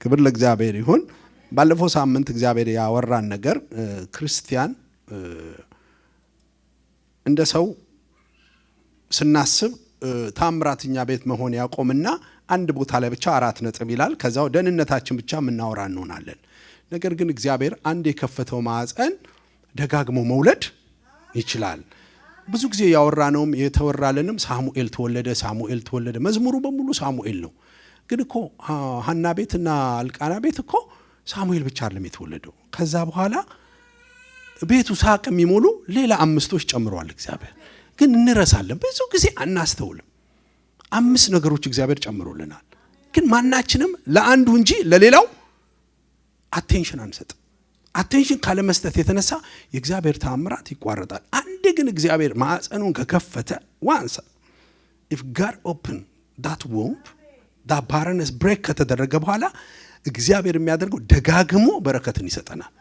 ክብር ለእግዚአብሔር ይሁን። ባለፈው ሳምንት እግዚአብሔር ያወራን ነገር ክርስቲያን እንደ ሰው ስናስብ ታምራትኛ ቤት መሆን ያቆምና አንድ ቦታ ላይ ብቻ 4 ነጥብ ይላል። ከዛው ደህንነታችን ብቻ ምናወራ እንሆናለን። ነገር ግን እግዚአብሔር አንድ የከፈተው ማዕፀን ደጋግሞ መውለድ ይችላል። ብዙ ጊዜ ያወራነውም የተወራለንም ሳሙኤል ተወለደ መዝሙሩ በሙሉ ሳሙኤል ነው። ግን እኮ ሐና ቤትና አልቃና ቤት እኮ ሳሙኤል ብቻ አይደለም የተወለደው። ከዛ በኋላ ቤቱ ሳቅ የሚሞሉ ሌላ 5ቶች ጨምሯል እግዚአብሔር። ግን እንረሳለን፣ ብዙ ጊዜ አናስተውልም። 5 ነገሮች እግዚአብሔር ጨምሮልናል። ግን ማናችንም ለአንዱ እንጂ ለሌላው አቴንሽን አንሰጥም። አቴንሽን ካለ መስጠት የተነሳ የእግዚአብሔር ተአምራት ይቋረጣል። አንድ ግን እግዚአብሔር ማዕፀኑን ከከፈተ once if God open that womb that barrenness break ከተደረገ በኋላ እግዚአብሔር የሚያደርገው ደጋግሞ በረከትን ይሰጠናል።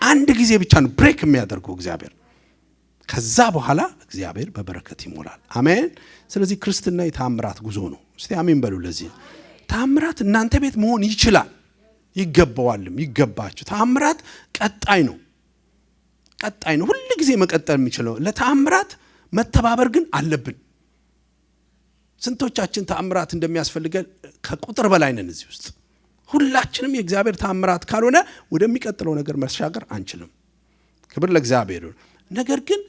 አንድ ጊዜ ብቻ ነው ብሬክ የሚያደርገው እግዚአብሔር። ከዛ በኋላ እግዚአብሔር በበረከት ይሞላል። አሜን። ስለዚህ ክርስትና የተአምራት ጉዞ ነው። እስቲ አሜን በሉ። ለዚህ ተአምራት እናንተ ቤት መሆን ይችላል፣ ይገባዋልም፣ ይገባችሁ። ተአምራት ቀጣይ ነው ሁሉ ጊዜ መቀጠል የሚችለው። ለተአምራት መተባበር ግን አለብን። ስንቶቻችን ተአምራት እንደሚያስፈልገን ከቁጥር በላይ ነን እዚህ ውስጥ። ሁላችንም የእግዚአብሔር ተአምራት ካልሆነ ወደሚቀጥለው ነገር መሻገር አንችልም። ክብር ለእግዚአብሔር። ነገር ግን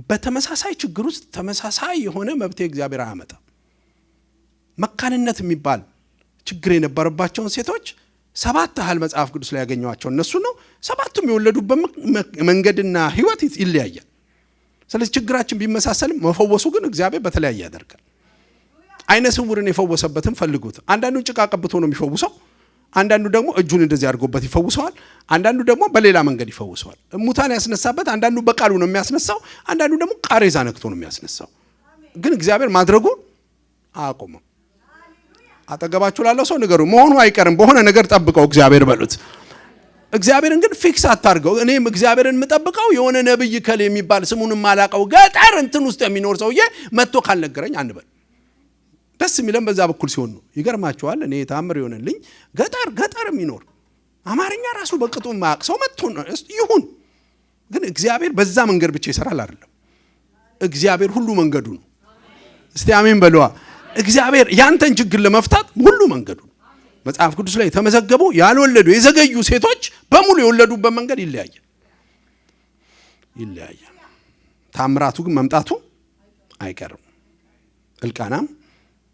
በተመሳሳይ ችግር ውስጥ ተመሳሳይ የሆነ መብት እግዚአብሔር አያመጣም። መካንነት የሚባል ችግር የነበረባቸውን ሴቶች 7 ያህል መጽሐፍ ቅዱስ ላይ ያገኘዋቸው እነሱ ነው። 7ቱም የወለዱበት መንገድና ህይወት ይለያያል። ስለዚህ ችግራችን ቢመሳሰልም መፈወሱ ግን እግዚአብሔር በተለያየ ያደርጋል። አይነ ስውርን የፈወሰበትን ፈልጉት። አንዳንዱ ጭቃ ቀብቶ ነው የሚፈውሰው፣ አንዳንዱ ደግሞ እጁን እንደዚህ አድርጎበት ይፈውሰዋል፣ አንዳንዱ ደግሞ በሌላ መንገድ ይፈውሰዋል። ሙታን ያስነሳበት አንዳንዱ በቃሉ ነው የሚያስነሳው፣ አንዳንዱ ደግሞ ቃሬዛ ነክቶ ነው የሚያስነሳው። ግን እግዚአብሔር ማድረጉን አያቆምም። አጠገባችሁ ላለው ሰው ንገሩ፣ መሆኑ አይቀርም፣ በሆነ ነገር ጠብቀው እግዚአብሔር በሉት። እግዚአብሔርን ግን ፊክስ አታርገው። እኔም እግዚአብሔርን የምጠብቀው የሆነ ነብይ ከለ የሚባል ስሙን ማላቀው ገጠር እንትን ውስጥ የሚኖር ሰውዬ መጥቶ ካልነገረኝ አንበል። ደስ የሚለን በዛ በኩል ሲሆን ነው። ይገርማችኋል፣ እኔ ታምር ይሆነልኝ ገጠር የሚኖር አማርኛ ራሱ በቅጡ ማያቅ ሰው መጥቶ ነው ይሁን። ግን እግዚአብሔር በዛ መንገድ ብቻ ይሰራል አይደለም። እግዚአብሔር ሁሉ መንገዱ ነው። እስቲ አሜን በለዋ። እግዚአብሔር ያንተን ችግር ለመፍታት ሁሉ መንገዱ ነው። መጽሐፍ ቅዱስ ላይ የተመዘገቡ ያልወለዱ የዘገዩ ሴቶች በሙሉ የወለዱበት መንገድ ይለያያል። ታምራቱ ግን መምጣቱ አይቀርም። እልቃናም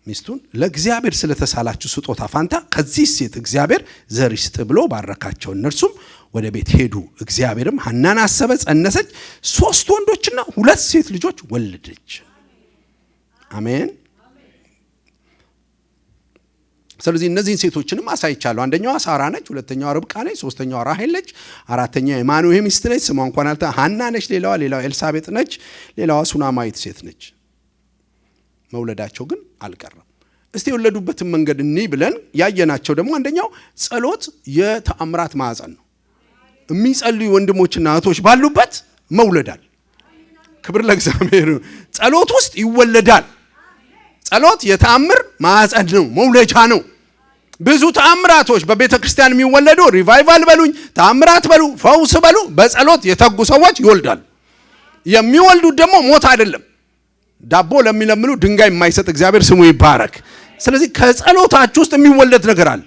ሚስቱን ለእግዚአብሔር ስለተሳላችሁ ስጦታ ፋንታ ከዚህ ሴት እግዚአብሔር ዘር ይስጥ ብሎ ባረካቸው። እነርሱም ወደ ቤት ሄዱ። እግዚአብሔርም ሐናን አሰበ፣ ጸነሰች፣ 3 ወንዶችና 2 ሴት ልጆች ወለደች። አሜን። ስለዚህ እነዚህን ሴቶችንም አሳይቻለሁ። አንደኛዋ ሳራ ነች፣ ሁለተኛዋ ርብቃ ነች፣ ሶስተኛዋ ራሄል ነች፣ አራተኛዋ የማኑሄ ሚስት ነች፣ ስሟ እንኳን አልታ ሐና ነች። ሌላዋ ኤልሳቤጥ ነች፣ ሌላዋ ሱናማዊት ሴት ነች። መውለዳቸው ግን አልቀረም። እስቲ የወለዱበትን መንገድ እኒ ብለን ያየናቸው ደግሞ አንደኛው ጸሎት የተአምራት ማዕፀን ነው። የሚጸልዩ ወንድሞችና እህቶች ባሉበት መውለዳል። ክብር ለእግዚአብሔር። ጸሎት ውስጥ ይወለዳል። ጸሎት የተአምር ማዕፀን ነው፣ መውለጃ ነው። ብዙ ተአምራቶች በቤተ ክርስቲያን የሚወለዱ ሪቫይቫል በሉኝ፣ ተአምራት በሉ፣ ፈውስ በሉ፣ በጸሎት የተጉ ሰዎች ይወልዳሉ። የሚወልዱት ደግሞ ሞት አይደለም። ዳቦ ለሚለምኑ ድንጋይ የማይሰጥ እግዚአብሔር ስሙ ይባረክ። ስለዚህ ከጸሎታችሁ ውስጥ የሚወለድ ነገር አለ።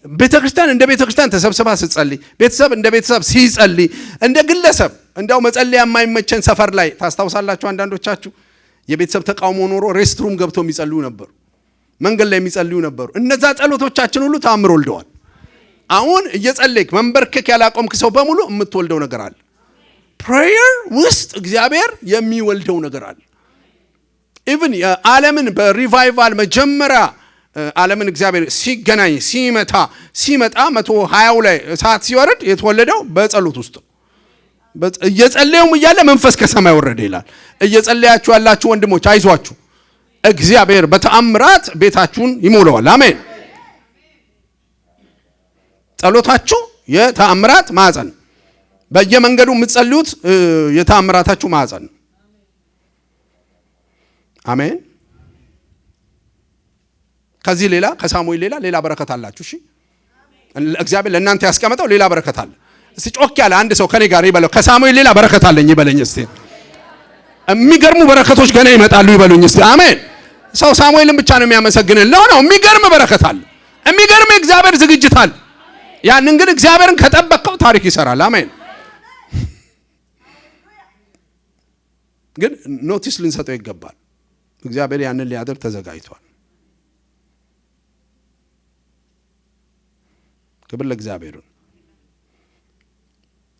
ቤተ ክርስቲያን እንደ ቤተ ክርስቲያን ተሰብስባ ስትጸልይ፣ ቤተሰብ እንደ ቤተሰብ ሲጸልይ፣ እንደ ግለሰብ እንዳው መጸለያ የማይመቸን ሰፈር ላይ ታስታውሳላችሁ። አንዳንዶቻችሁ የቤተሰብ ተቃውሞ ኖሮ ሬስትሩም ገብተው የሚጸልዩ ነበሩ፣ መንገድ ላይ የሚጸልዩ ነበሩ። እነዛ ጸሎቶቻችን ሁሉ ተአምር ወልደዋል። አሁን እየጸለይክ መንበርከክ ያላቆምክ ሰው በሙሉ የምትወልደው ነገር አለ። ፕሬየር ውስጥ እግዚአብሔር የሚወልደው ነገር አለ። ኢቭን ዓለምን በሪቫይቫል መጀመሪያ ዓለምን እግዚአብሔር ሲገናኝ ሲመጣ 120 ላይ እሳት ሲወርድ የተወለደው በጸሎት ውስጥ ነው። እየጸለዩም እያለ መንፈስ ከሰማይ ወረደ ይላል። እየጸለያችሁ ያላችሁ ወንድሞች አይዟችሁ፣ እግዚአብሔር በተአምራት ቤታችሁን ይሞላዋል። አሜን። ጸሎታችሁ የተአምራት ማዕፀን፣ በየመንገዱ የምትጸልዩት የተአምራታችሁ ማዕፀን። አሜን። ከዚህ ሌላ ከሳሙኤል ሌላ በረከት አላችሁ። እሺ እግዚአብሔር ለእናንተ ያስቀመጠው ሌላ በረከት አለ። እስቲ ጮክ ያለ አንድ ሰው ከኔ ጋር ይበለው ከሳሙኤል ሌላ በረከት አለኝ ይበለኝ እስቲ። የሚገርሙ በረከቶች ገና ይመጣሉ ይበሉኝ እስቲ። አሜን። ሰው ሳሙኤልን ብቻ ነው የሚያመሰግነን ነው። የሚገርም በረከት አለ። የሚገርም የእግዚአብሔር ዝግጅት አለ። ያንን ግን እግዚአብሔርን ከጠበቀው ታሪክ ይሰራል። አሜን። ግን ኖቲስ ልንሰጠው ይገባል። እግዚአብሔር ያንን ሊያደርግ ተዘጋጅቷል። ክብር ለእግዚአብሔር።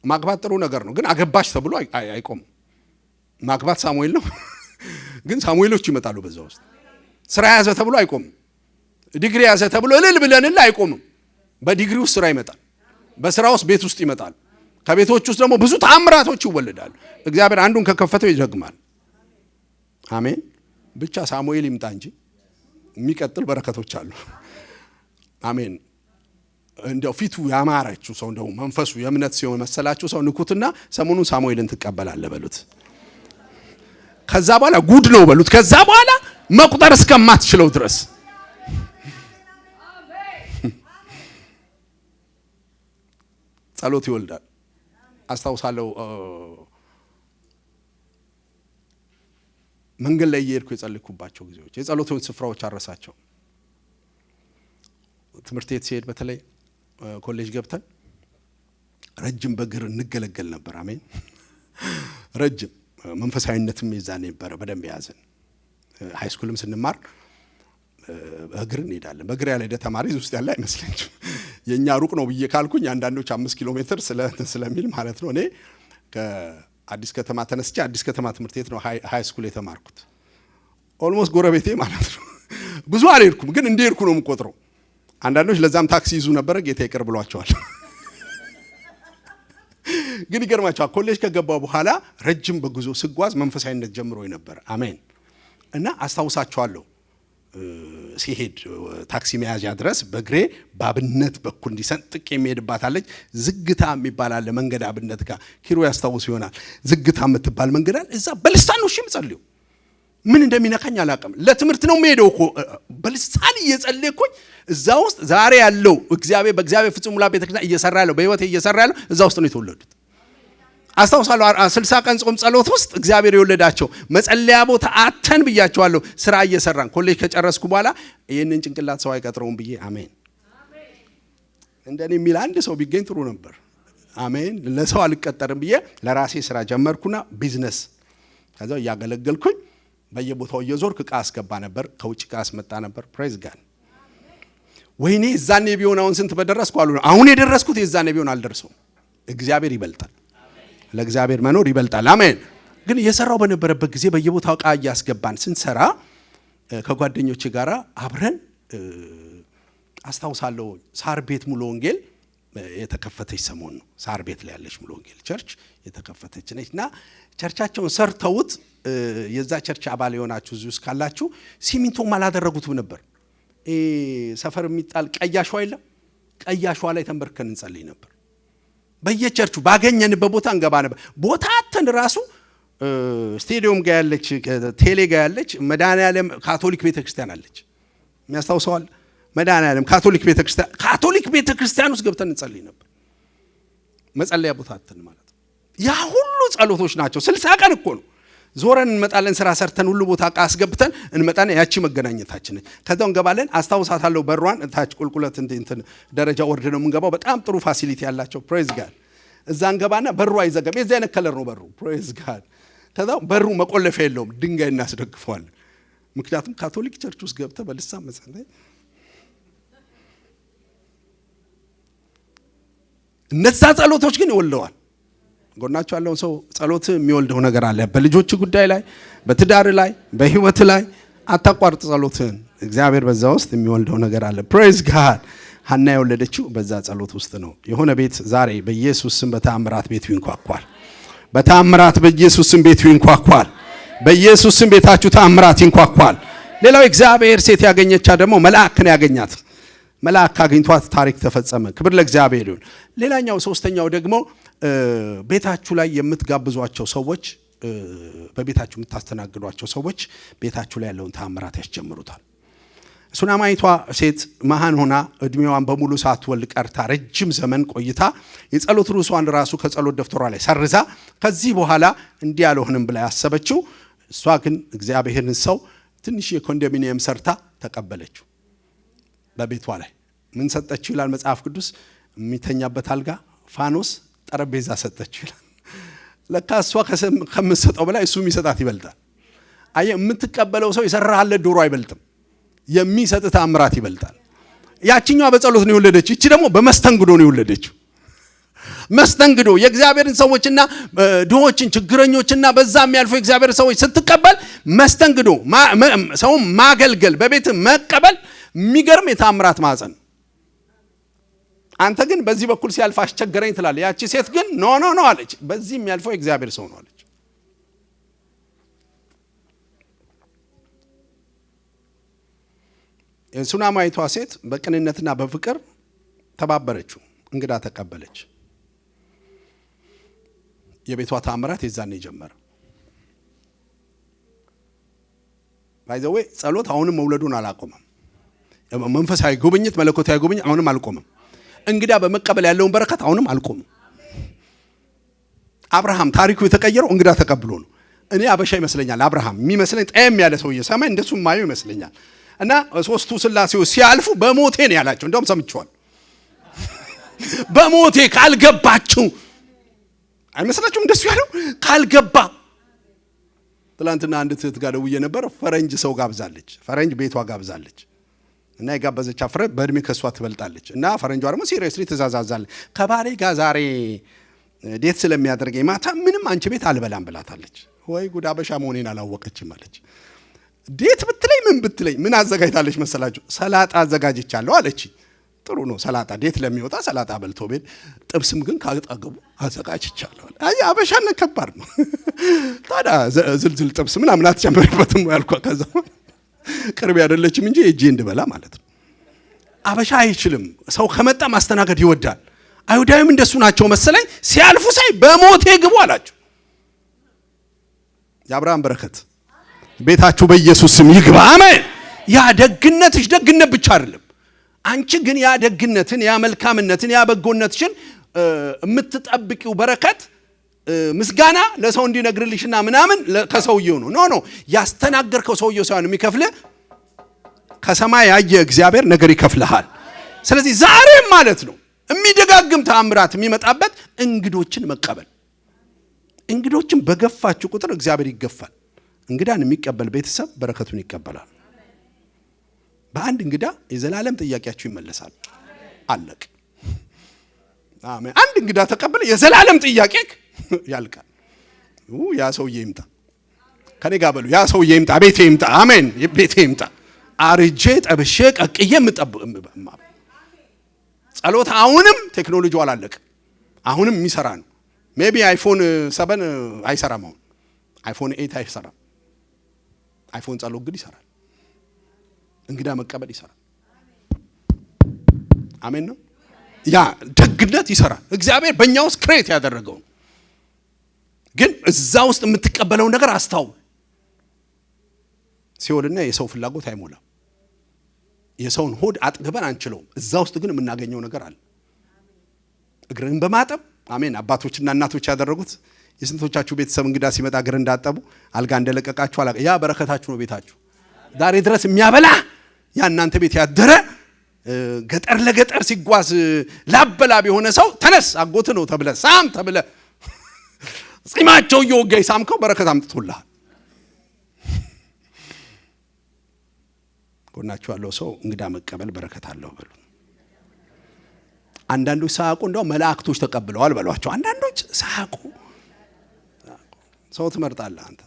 ማግባት ጥሩ ነገር ነው፣ ግን አገባሽ ተብሎ አይቆምም። ማግባት ሳሙኤል ነው፣ ግን ሳሙኤሎች ይመጣሉ በዛ ውስጥ። ስራ ያዘ ተብሎ አይቆምም። ዲግሪ ያዘ ተብሎ እልል ብለንላ አይቆምም። በዲግሪ ውስጥ ስራ ይመጣል። በስራ ውስጥ ቤት ውስጥ ይመጣል። ከቤቶች ውስጥ ደግሞ ብዙ ተአምራቶች ይወለዳሉ። እግዚአብሔር አንዱን ከከፈተው ይደግማል። አሜን። ብቻ ሳሙኤል ይምጣ እንጂ የሚቀጥል በረከቶች አሉ። አሜን። እንደው ፊቱ ያማራችሁ ሰው እንደው መንፈሱ የእምነት ሲሆን መሰላችሁ ሰው ንኩትና ሰሞኑን ሳሙኤልን ትቀበላለህ በሉት። ከዛ በኋላ ጉድ ነው በሉት። ከዛ በኋላ መቁጠር እስከማትችለው ድረስ ጸሎት ይወልዳል። አስታውሳለሁ መንገድ ላይ እየሄድኩ የጸለይኩባቸው ጊዜዎች የጸሎቱን ስፍራዎች አረሳቸው። ትምህርት ቤት ሲሄድ በተለይ ኮሌጅ ገብተን ረጅም በእግር እንገለገል ነበር። አሜን። ረጅም መንፈሳዊነትም የዛኔ ነበረ በደንብ ያዘን። ሃይ ስኩልም ስንማር በእግር እንሄዳለን። በእግር ያልሄደ ተማሪ ውስጥ ያለ አይመስለኝም። የኛ ሩቅ ነው ብዬ ካልኩኝ አንዳንዶች 5 ኪሎ ሜትር ስለሚል ማለት ነው። እኔ ከአዲስ ከተማ ተነስቼ አዲስ ከተማ ትምህርት ቤት ነው ሃይ ስኩል የተማርኩት። ኦልሞስት ጎረቤቴ ማለት ነው። ብዙ አልሄድኩም፣ ግን እንደሄድኩ ነው የምቆጥረው። አንዳንዶች ለዛም ታክሲ ይዙ ነበር፣ ጌታ ይቅር ብሏቸዋል። ግን ይገርማቸዋል። ኮሌጅ ከገባው በኋላ ረጅም በጉዞ ስጓዝ መንፈሳዊነት ጀምሮ ነበር። አሜን። እና አስታውሳቸዋለሁ ሲሄድ ታክሲ መያዣ ድረስ በእግሬ ባብነት በኩል እንዲሰንጥቅ የሚሄድባታለች ዝግታ የሚባል አለ። መንገድ አብነት ጋር ኪሮ ያስታውስ ይሆናል። ዝግታ የምትባል መንገድ አለ። እዛ በልሳን ነው ጸልዩ። ምን እንደሚነካኝ አላውቅም። ለትምህርት ነው የምሄደው እኮ በልሳን እየጸለይኩኝ እዛ ውስጥ ዛሬ ያለው እግዚአብሔር በእግዚአብሔር ፍጹም ሙላት ቤተክርስቲያን እየሰራ ያለው በህይወቴ እየሰራ ያለው እዛ ውስጥ ነው የተወለዱት። አስታውሳለሁ 60 ቀን ጾም ጸሎት ውስጥ እግዚአብሔር የወለዳቸው መጸለያ ቦታ አተን ብያቸዋለሁ። ስራ እየሰራን ኮሌጅ ከጨረስኩ በኋላ ይህንን ጭንቅላት ሰው አይቀጥረውም ብዬ አሜን። እንደኔ የሚል አንድ ሰው ቢገኝ ጥሩ ነበር። አሜን። ለሰው አልቀጠርም ብዬ ለራሴ ስራ ጀመርኩና ቢዝነስ ከዛው እያገለገልኩኝ በየቦታው እየዞርኩ ዕቃ አስገባ ነበር፣ ከውጭ ዕቃ አስመጣ ነበር። ፕሬዝ ጋድ። ወይኔ እዛኔ ቢሆን አሁን ስንት በደረስኩ አሉ። አሁን የደረስኩት የዛኔ ቢሆን አልደርሰውም። እግዚአብሔር ይበልጣል። ለእግዚአብሔር መኖር ይበልጣል። አሜን። ግን እየሰራው በነበረበት ጊዜ በየቦታው ዕቃ እያስገባን ስንሰራ ከጓደኞቼ ጋራ አብረን አስታውሳለሁ ሳር ቤት ሙሉ ወንጌል የተከፈተች ሰሞን ነው። ሳር ቤት ላይ ያለች ሙሉ ወንጌል ቸርች የተከፈተች ነችና ቸርቻቸውን ሰርተውት የዛ ቸርች አባል የሆናችሁ እዚህ ውስጥ ካላችሁ ሲሚንቶም አላደረጉትም ነበር። ሰፈር የሚጣል ቀያሿ የለም። ቀያሿ ላይ ተንበርከን እንጸልይ ነበር። በየቸርቹ ባገኘንበት ቦታ እንገባ ነበር። ቦታ አተን ራሱ ስቴዲየም ጋር ያለች ቴሌ ጋር ያለች መድኃኔዓለም ካቶሊክ ቤተክርስቲያን አለች። የሚያስታውሰዋል? መድኃኔዓለም ካቶሊክ ቤተክርስቲያን ውስጥ ገብተን እንጸልይ ነበር። መጸለያ ቦታ አተን ማለት ነው። ያ ሁሉ ጸሎቶች ናቸው። 60 ቀን እኮ ነው። ዞረን እንመጣለን። ስራ ሰርተን ሁሉ ቦታ ዕቃ አስገብተን እንመጣና ያቺ መገናኘታችን ከዛው እንገባለን። አስታውሳታለሁ። በሯን ታች ቁልቁለት እንትን ደረጃ ወርድ ነው የምንገባው። በጣም ጥሩ ፋሲሊቲ ያላቸው ፕሬዝ ጋድ። እዛ እንገባና በሩ አይዘጋም። የዚህ አይነት ከለር ነው በሩ። ፕሬዝ ጋድ። ከዛው በሩ መቆለፊያ የለውም፣ ድንጋይ እናስደግፈዋለን። ምክንያቱም ካቶሊክ ቸርች ውስጥ ገብተህ በልሳን መጸለይ እነዛ ጸሎቶች ግን ይወልደዋል። ጎናቸው ያለውን ሰው ጸሎት የሚወልደው ነገር አለ። በልጆች ጉዳይ ላይ፣ በትዳር ላይ፣ በህይወት ላይ አታቋርጥ ጸሎትን። እግዚአብሔር በዛ ውስጥ የሚወልደው ነገር አለ። ፕሬዝ ጋድ። ሐና የወለደችው በዛ ጸሎት ውስጥ ነው። የሆነ ቤት ዛሬ በኢየሱስ ስም በተአምራት ቤቱ ይንኳኳል። በተአምራት በኢየሱስ ስም ቤቱ ይንኳኳል። በኢየሱስ ስም ቤታችሁ ተአምራት ይንኳኳል። ሌላው እግዚአብሔር ሴት ያገኘቻ ደግሞ መልአክን ያገኛት። መልአክ አግኝቷት ታሪክ ተፈጸመ። ክብር ለእግዚአብሔር ይሁን። ሌላኛው ሶስተኛው ደግሞ ቤታችሁ ላይ የምትጋብዟቸው ሰዎች፣ በቤታችሁ የምታስተናግዷቸው ሰዎች ቤታችሁ ላይ ያለውን ተአምራት ያስጀምሩታል። ሱናማይቷ ሴት መሃን ሆና እድሜዋን በሙሉ ሳትወልድ ቀርታ ረጅም ዘመን ቆይታ የጸሎት ርዕሷን ራሱ ከጸሎት ደፍተሯ ላይ ሰርዛ ከዚህ በኋላ እንዲህ አልሆንም ብላ ያሰበችው እሷ ግን እግዚአብሔርን ሰው ትንሽ የኮንዶሚኒየም ሰርታ ተቀበለችው። በቤቷ ላይ ምን ሰጠችው ይላል መጽሐፍ ቅዱስ? የሚተኛበት አልጋ፣ ፋኖስ፣ ጠረጴዛ ሰጠችው ይላል። ለካ እሷ ከምትሰጠው በላይ እሱ የሚሰጣት ይበልጣል። አየህ፣ የምትቀበለው ሰው የሰራህለት ዶሮ አይበልጥም፣ የሚሰጥ ተአምራት ይበልጣል። ያቺኛዋ በጸሎት ነው የወለደችው፣ እቺ ደግሞ በመስተንግዶ ነው የወለደችው። መስተንግዶ የእግዚአብሔርን ሰዎችና ድሆችን ችግረኞችና በዛ የሚያልፉ የእግዚአብሔር ሰዎች ስትቀበል መስተንግዶ ሰው ማገልገል በቤት መቀበል የሚገርም የተአምራት ማዕፀን። አንተ ግን በዚህ በኩል ሲያልፍ አስቸገረኝ ትላለህ። ያቺ ሴት ግን ኖ አለች። በዚህ የሚያልፈው የእግዚአብሔር ሰው ነው አለች። የሱናማይቷ ሴት በቅንነትና በፍቅር ተባበረችው፣ እንግዳ ተቀበለች። የቤቷ ተአምራት የዛኔ ጀመረ። ባይዘዌ ጸሎት አሁንም መውለዱን አላቆመም። መንፈሳዊ ጉብኝት፣ መለኮታዊ ጉብኝት አሁንም አልቆመም። እንግዳ በመቀበል ያለውን በረከት አሁንም አልቆመም። አብርሃም ታሪኩ የተቀየረው እንግዳ ተቀብሎ ነው። እኔ አበሻ ይመስለኛል አብርሃም የሚመስለኝ ጠየም ያለ ሰውዬ ሰማይ እንደሱ ማየው ይመስለኛል። እና ሶስቱ ስላሴው ሲያልፉ በሞቴ ነው ያላቸው። እንደውም ሰምቼዋል። በሞቴ ካልገባችሁ አይመስላችሁም? እንደሱ ያለው ካልገባ። ትላንትና አንድ ትህት ጋር ደውዬ ነበር። ፈረንጅ ሰው ጋብዛለች፣ ፈረንጅ ቤቷ ጋብዛለች። እና የጋበዘች አፍረ በእድሜ ከሷ ትበልጣለች። እና ፈረንጇ ደግሞ ሲሪየስሊ ትዛዛዛለች። ከባሌ ጋር ዛሬ ዴት ስለሚያደርገኝ ማታ ምንም አንቺ ቤት አልበላም ብላታለች። ወይ ጉድ! አበሻ መሆኔን አላወቀችም አለች። ዴት ብትለኝ ምን ብትለኝ ምን አዘጋጅታለች መሰላችሁ? ሰላጣ አዘጋጅቻለሁ አለች። ጥሩ ነው ሰላጣ፣ ዴት ለሚወጣ ሰላጣ በልቶ ቤት። ጥብስም ግን ካጠገቡ አዘጋጅቻለሁ። አይ አበሻነት ከባድ ነው። ታዲያ ዝልዝል ጥብስ ምናምን አትጨምርበትም ያልኳ። ከዛ ቅርብ አይደለችም እንጂ እጄ እንድበላ ማለት ነው። አበሻ አይችልም። ሰው ከመጣ ማስተናገድ ይወዳል። አይሁዳዊም እንደሱ ናቸው መሰለኝ። ሲያልፉ ሳይ በሞቴ ግቡ አላቸው። የአብርሃም በረከት ቤታችሁ በኢየሱስ ስም ይግባ። አሜን። ያ ደግነትሽ ደግነት ብቻ አይደለም። አንቺ ግን ያ ደግነትን፣ ያ መልካምነትን፣ ያ በጎነትሽን የምትጠብቂው በረከት ምስጋና ለሰው እንዲነግርልሽና ምናምን ከሰውየው ነው። ኖ ያስተናገርከው ሰውየው ሳይሆን የሚከፍልህ ከሰማይ ያየ እግዚአብሔር ነገር ይከፍልሃል። ስለዚህ ዛሬም ማለት ነው የሚደጋግም ተአምራት የሚመጣበት እንግዶችን መቀበል። እንግዶችን በገፋችሁ ቁጥር እግዚአብሔር ይገፋል። እንግዳን የሚቀበል ቤተሰብ በረከቱን ይቀበላል። በአንድ እንግዳ የዘላለም ጥያቄያችሁ ይመለሳል። አለቅ። አሜን። አንድ እንግዳ ተቀበለ የዘላለም ጥያቄ ያልቃል። ያ ሰውዬ ይምጣ፣ ከኔ ጋር በሉ። ያ ሰውዬ ይምጣ፣ ቤቴ ይምጣ። አሜን። ቤቴ ይምጣ። አርጄ ጠብሼ ቀቅዬ ጸሎት አሁንም ቴክኖሎጂው አላለቀ። አሁንም የሚሰራ ነው። ሜቢ አይፎን 7 አይሰራም። አሁን አይፎን 8 አይሰራም። አይፎን ጸሎት ግን ይሰራል። እንግዳ መቀበል ይሰራል። አሜን ነው። ያ ደግነት ይሰራል። እግዚአብሔር በእኛ ውስጥ ክሬት ያደረገው ግን እዛ ውስጥ የምትቀበለው ነገር አስታው። ሲኦልና የሰው ፍላጎት አይሞላም። የሰውን ሆድ አጥግበን አንችለውም። እዛ ውስጥ ግን የምናገኘው ነገር አለ። እግርን በማጠብ አሜን። አባቶችና እናቶች ያደረጉት የስንቶቻችሁ ቤተሰብ እንግዳ ሲመጣ እግር እንዳጠቡ አልጋ እንደለቀቃችሁ አላ ያ በረከታችሁ ነው። ቤታችሁ ዛሬ ድረስ የሚያበላ ያ እናንተ ቤት ያደረ ገጠር ለገጠር ሲጓዝ ላበላብ የሆነ ሰው ተነስ አጎት ነው ተብለ ሳም ተብለ ጺማቸው እየወጋይ ሳምከው በረከት አምጥቶልሃል። ጎናችሁ ያለው ሰው እንግዳ መቀበል በረከት አለው በሉ። አንዳንዶች ሳቁ እንደው መላእክቶች ተቀብለዋል በሏቸው። አንዳንዶች ሳቁ። ሰው ትመርጣለህ አንተ።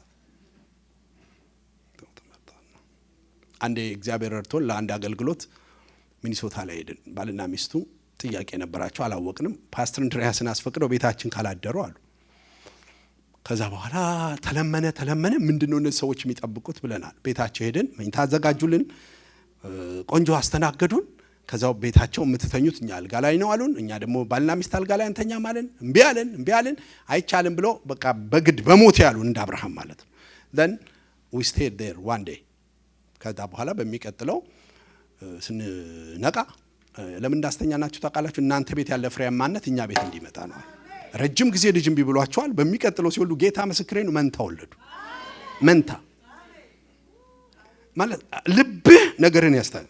አንዴ እግዚአብሔር ረድቶን ለአንድ አገልግሎት ሚኒሶታ ላይ ሄድን። ባልና ሚስቱ ጥያቄ ነበራቸው፣ አላወቅንም። ፓስተር እንድሪያስን አስፈቅደው ቤታችን ካላደሩ አሉ። ከዛ በኋላ ተለመነ ምንድነው እነዚህ ሰዎች የሚጠብቁት ብለናል። ቤታቸው ሄድን፣ መኝታ አዘጋጁልን፣ ቆንጆ አስተናገዱን። ከዛው ቤታቸው የምትተኙት እኛ አልጋ ላይ ነው አሉን። እኛ ደግሞ ባልና ሚስት አልጋ ላይ አንተኛም አለን። እምቢ አለን። አይቻልም ብሎ በቃ በግድ በሞት ያሉን እንደ አብርሃም ማለት ነው። then we stayed there one day። ከዛ በኋላ በሚቀጥለው ስንነቃ ለምን እንዳስተኛናችሁ ታውቃላችሁ? እናንተ ቤት ያለ ፍሬያማነት እኛ ቤት እንዲመጣ ነው። ረጅም ጊዜ ልጅ እምቢ ብሏቸዋል። በሚቀጥለው ሲወልዱ ጌታ ምስክሬ ነው መንታ ወለዱ። መንታ ማለት ልብህ ነገርን ያስታል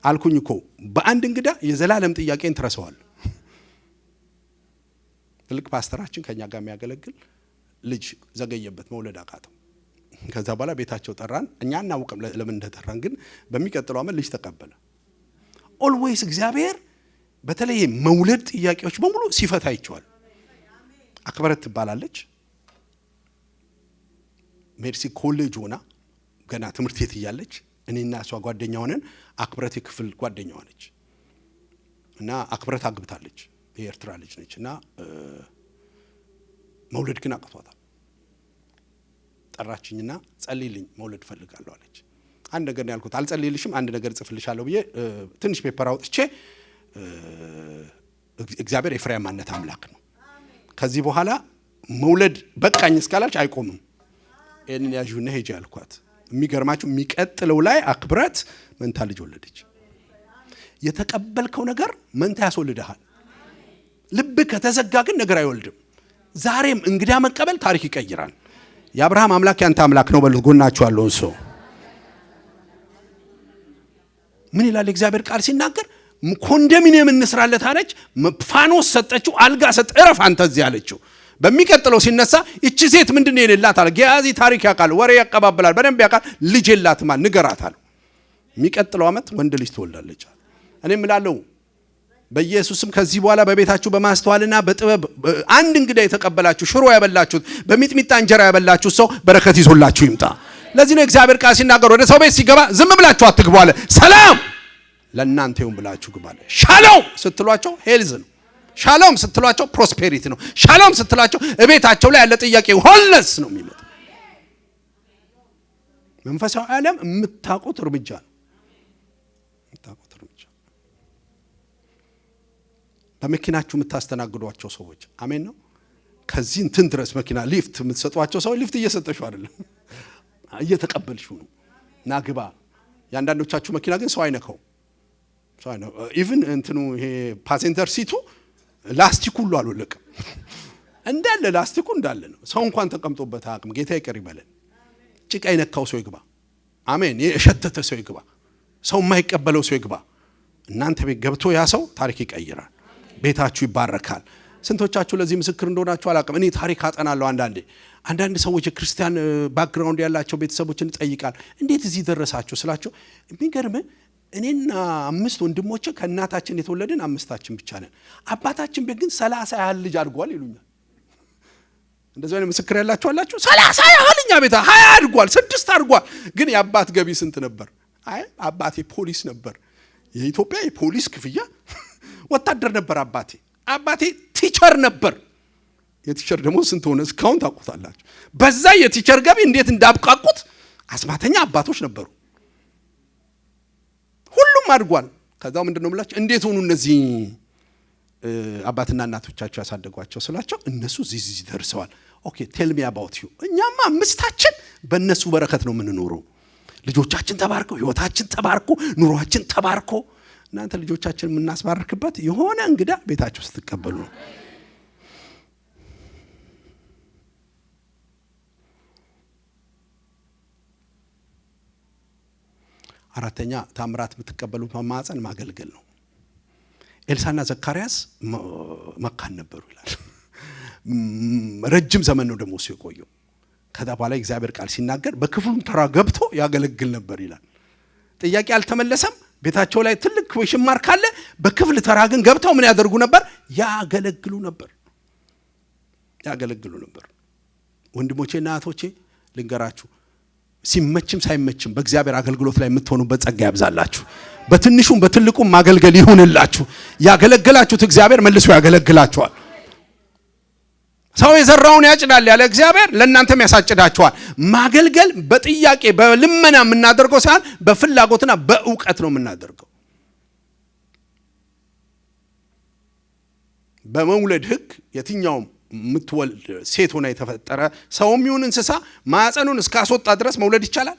አልኩኝ እኮ በአንድ እንግዳ የዘላለም ጥያቄን ትረሳዋል። ትልቅ ፓስተራችን ከኛ ጋር የሚያገለግል ልጅ ዘገየበት፣ መውለድ አቃተው። ከዛ በኋላ ቤታቸው ጠራን። እኛ እናውቅም ለምን እንደጠራን፣ ግን በሚቀጥለው ዓመት ልጅ ተቀበለ። ኦልዌይስ እግዚአብሔር በተለይ መውለድ ጥያቄዎች በሙሉ ሲፈታ ይችዋል። አክብረት ትባላለች። ሜርሲ ኮሌጅ ሆና ገና ትምህርት ቤት እያለች እኔና እሷ ጓደኛ ሆነን አክብረት የክፍል ጓደኛዋ ነች እና አክብረት አግብታለች። የኤርትራ ልጅ ነች እና መውለድ ግን አቅቷታል። ጠራችኝና ጸልይልኝ መውለድ ፈልጋለሁ አለች። አንድ ነገር ነው ያልኩት፣ አልጸልይልሽም አንድ ነገር ጽፍልሻለሁ ብዬ ትንሽ ፔፐር አውጥቼ እግዚአብሔር የፍሬያማነት አምላክ ነው፣ ከዚህ በኋላ መውለድ በቃኝ እስካላች አይቆምም፣ ይሄንን ያዡና ሄጂ አልኳት። የሚገርማችሁ የሚቀጥለው ላይ አክብረት መንታ ልጅ ወለደች። የተቀበልከው ነገር መንታ ያስወልደሃል። ልብ ከተዘጋ ግን ነገር አይወልድም። ዛሬም እንግዳ መቀበል ታሪክ ይቀይራል። የአብርሃም አምላክ ያንተ አምላክ ነው በሉት። ጎናችሁ ያለውን ሰው ምን ይላል እግዚአብሔር ቃል ሲናገር? ኮንዶሚኒየም እንስራለት አለች። ፋኖስ ሰጠችው፣ አልጋ ሰጠ፣ እረፍ አንተ እዚህ አለችው። በሚቀጥለው ሲነሳ እቺ ሴት ምንድነው የሌላት አለ። ጊያዚ ታሪክ ያውቃል፣ ወሬ ያቀባብላል፣ በደንብ ያውቃል። ልጅ የላትም አለ። ንገራት አለ። የሚቀጥለው ዓመት ወንድ ልጅ ትወልዳለች አለ። እኔም እላለሁ በኢየሱስም ከዚህ በኋላ በቤታችሁ በማስተዋልና በጥበብ አንድ እንግዳ የተቀበላችሁ ሽሮ ያበላችሁት በሚጥሚጣ እንጀራ ያበላችሁት ሰው በረከት ይዞላችሁ ይምጣ። ለዚህ ነው እግዚአብሔር ቃል ሲናገር ወደ ሰው ቤት ሲገባ ዝም ብላችሁ አትግቡ አለ። ሰላም ለእናንተ ይሁን ብላችሁ ግቡ አለ። ሻሎም ስትሏቸው ሄልዝ ነው። ሻሎም ስትሏቸው ፕሮስፔሪቲ ነው። ሻሎም ስትሏቸው እቤታቸው ላይ ያለ ጥያቄ ሆልነስ ነው የሚመጣ። መንፈሳዊ ዓለም የምታውቁት እርምጃ ነው። በመኪናችሁ የምታስተናግዷቸው ሰዎች አሜን ነው። ከዚህ እንትን ድረስ መኪና ሊፍት የምትሰጧቸው ሰዎች ሊፍት እየሰጠሽው አይደለም፣ እየተቀበልሽው ነው። ናግባ ያንዳንዶቻችሁ መኪና ግን ሰው አይነካው። ሰው አይነው ኢቭን እንትኑ ይሄ ፓሴንጀር ሲቱ ላስቲኩ ሁሉ አልወለቀም እንዳለ ላስቲኩ እንዳለ ነው። ሰው እንኳን ተቀምጦበት አቅም ጌታ ይቀር ይበለን። ጭቃ የነካው ሰው ይግባ። አሜን። የሸተተ ሰው ይግባ። ሰው የማይቀበለው ሰው ይግባ። እናንተ ቤት ገብቶ ያ ሰው ታሪክ ይቀይራል። ቤታችሁ ይባረካል። ስንቶቻችሁ ለዚህ ምስክር እንደሆናችሁ አላውቅም። እኔ ታሪክ አጠናለሁ። አንዳንድ ሰዎች የክርስቲያን ባክግራውንድ ያላቸው ቤተሰቦችን ጠይቃል። እንዴት እዚህ ደረሳችሁ ስላቸው የሚገርም እኔና 5 ወንድሞቼ ከእናታችን የተወለድን 5ታችን ብቻ ነን። አባታችን ቤት ግን 30 ያህል ልጅ አድጓል ይሉኛል። እንደዚህ አይነት ምስክር ያላችሁ አላችሁ? 30 ያህል እኛ ቤት 20 አድጓል፣ 6 አድጓል። ግን የአባት ገቢ ስንት ነበር? አይ አባቴ ፖሊስ ነበር። የኢትዮጵያ የፖሊስ ክፍያ ወታደር ነበር አባቴ ቲቸር ነበር። የቲቸር ደግሞ ስንት ሆነ እስካሁን ታውቁታላችሁ። በዛ የቲቸር ገቢ እንዴት እንዳብቃቁት አስማተኛ አባቶች ነበሩ። ሁሉም አድጓል። ከዛው ምንድነው ብላችሁ እንዴት ሆኑ እነዚህ አባትና እናቶቻቸው ያሳደጓቸው ስላቸው እነሱ እዚህ ደርሰዋል። ኦኬ ቴል ሚ አባውት ዩ። እኛማ 5ታችን በእነሱ በረከት ነው የምንኖረው። ልጆቻችን ተባርከው፣ ህይወታችን ተባርኮ፣ ኑሯችን ተባርኮ እናንተ ልጆቻችን የምናስባርክበት የሆነ እንግዳ ቤታችሁ ስትቀበሉ ነው። አራተኛ ታምራት የምትቀበሉት በማዕፀን ማገልገል ነው። ኤልሳና ዘካርያስ መካን ነበሩ ይላል። ረጅም ዘመን ነው ደግሞ እሱ የቆየው። ከዛ በኋላ እግዚአብሔር ቃል ሲናገር በክፍሉም ተራ ገብቶ ያገለግል ነበር ይላል። ጥያቄ አልተመለሰም። ቤታቸው ላይ ትልቅ ኩዌሽን ማርክ አለ። በክፍል ተራ ግን ገብተው ምን ያደርጉ ነበር? ያገለግሉ ነበር። ወንድሞቼና እህቶቼ ልንገራችሁ፣ ሲመችም ሳይመችም በእግዚአብሔር አገልግሎት ላይ የምትሆኑበት ጸጋ ያብዛላችሁ። በትንሹም በትልቁም ማገልገል ይሁንላችሁ። ያገለግላችሁት እግዚአብሔር መልሶ ያገለግላችኋል። ሰው የዘራውን ያጭዳል ያለ እግዚአብሔር ለእናንተም ያሳጭዳችኋል። ማገልገል በጥያቄ በልመና የምናደርገው ሳይሆን በፍላጎትና በእውቀት ነው የምናደርገው። በመውለድ ሕግ የትኛውም የምትወልድ ሴት ሆና የተፈጠረ ሰውም ይሁን እንስሳ ማዕፀኑን እስካስወጣ ድረስ መውለድ ይቻላል?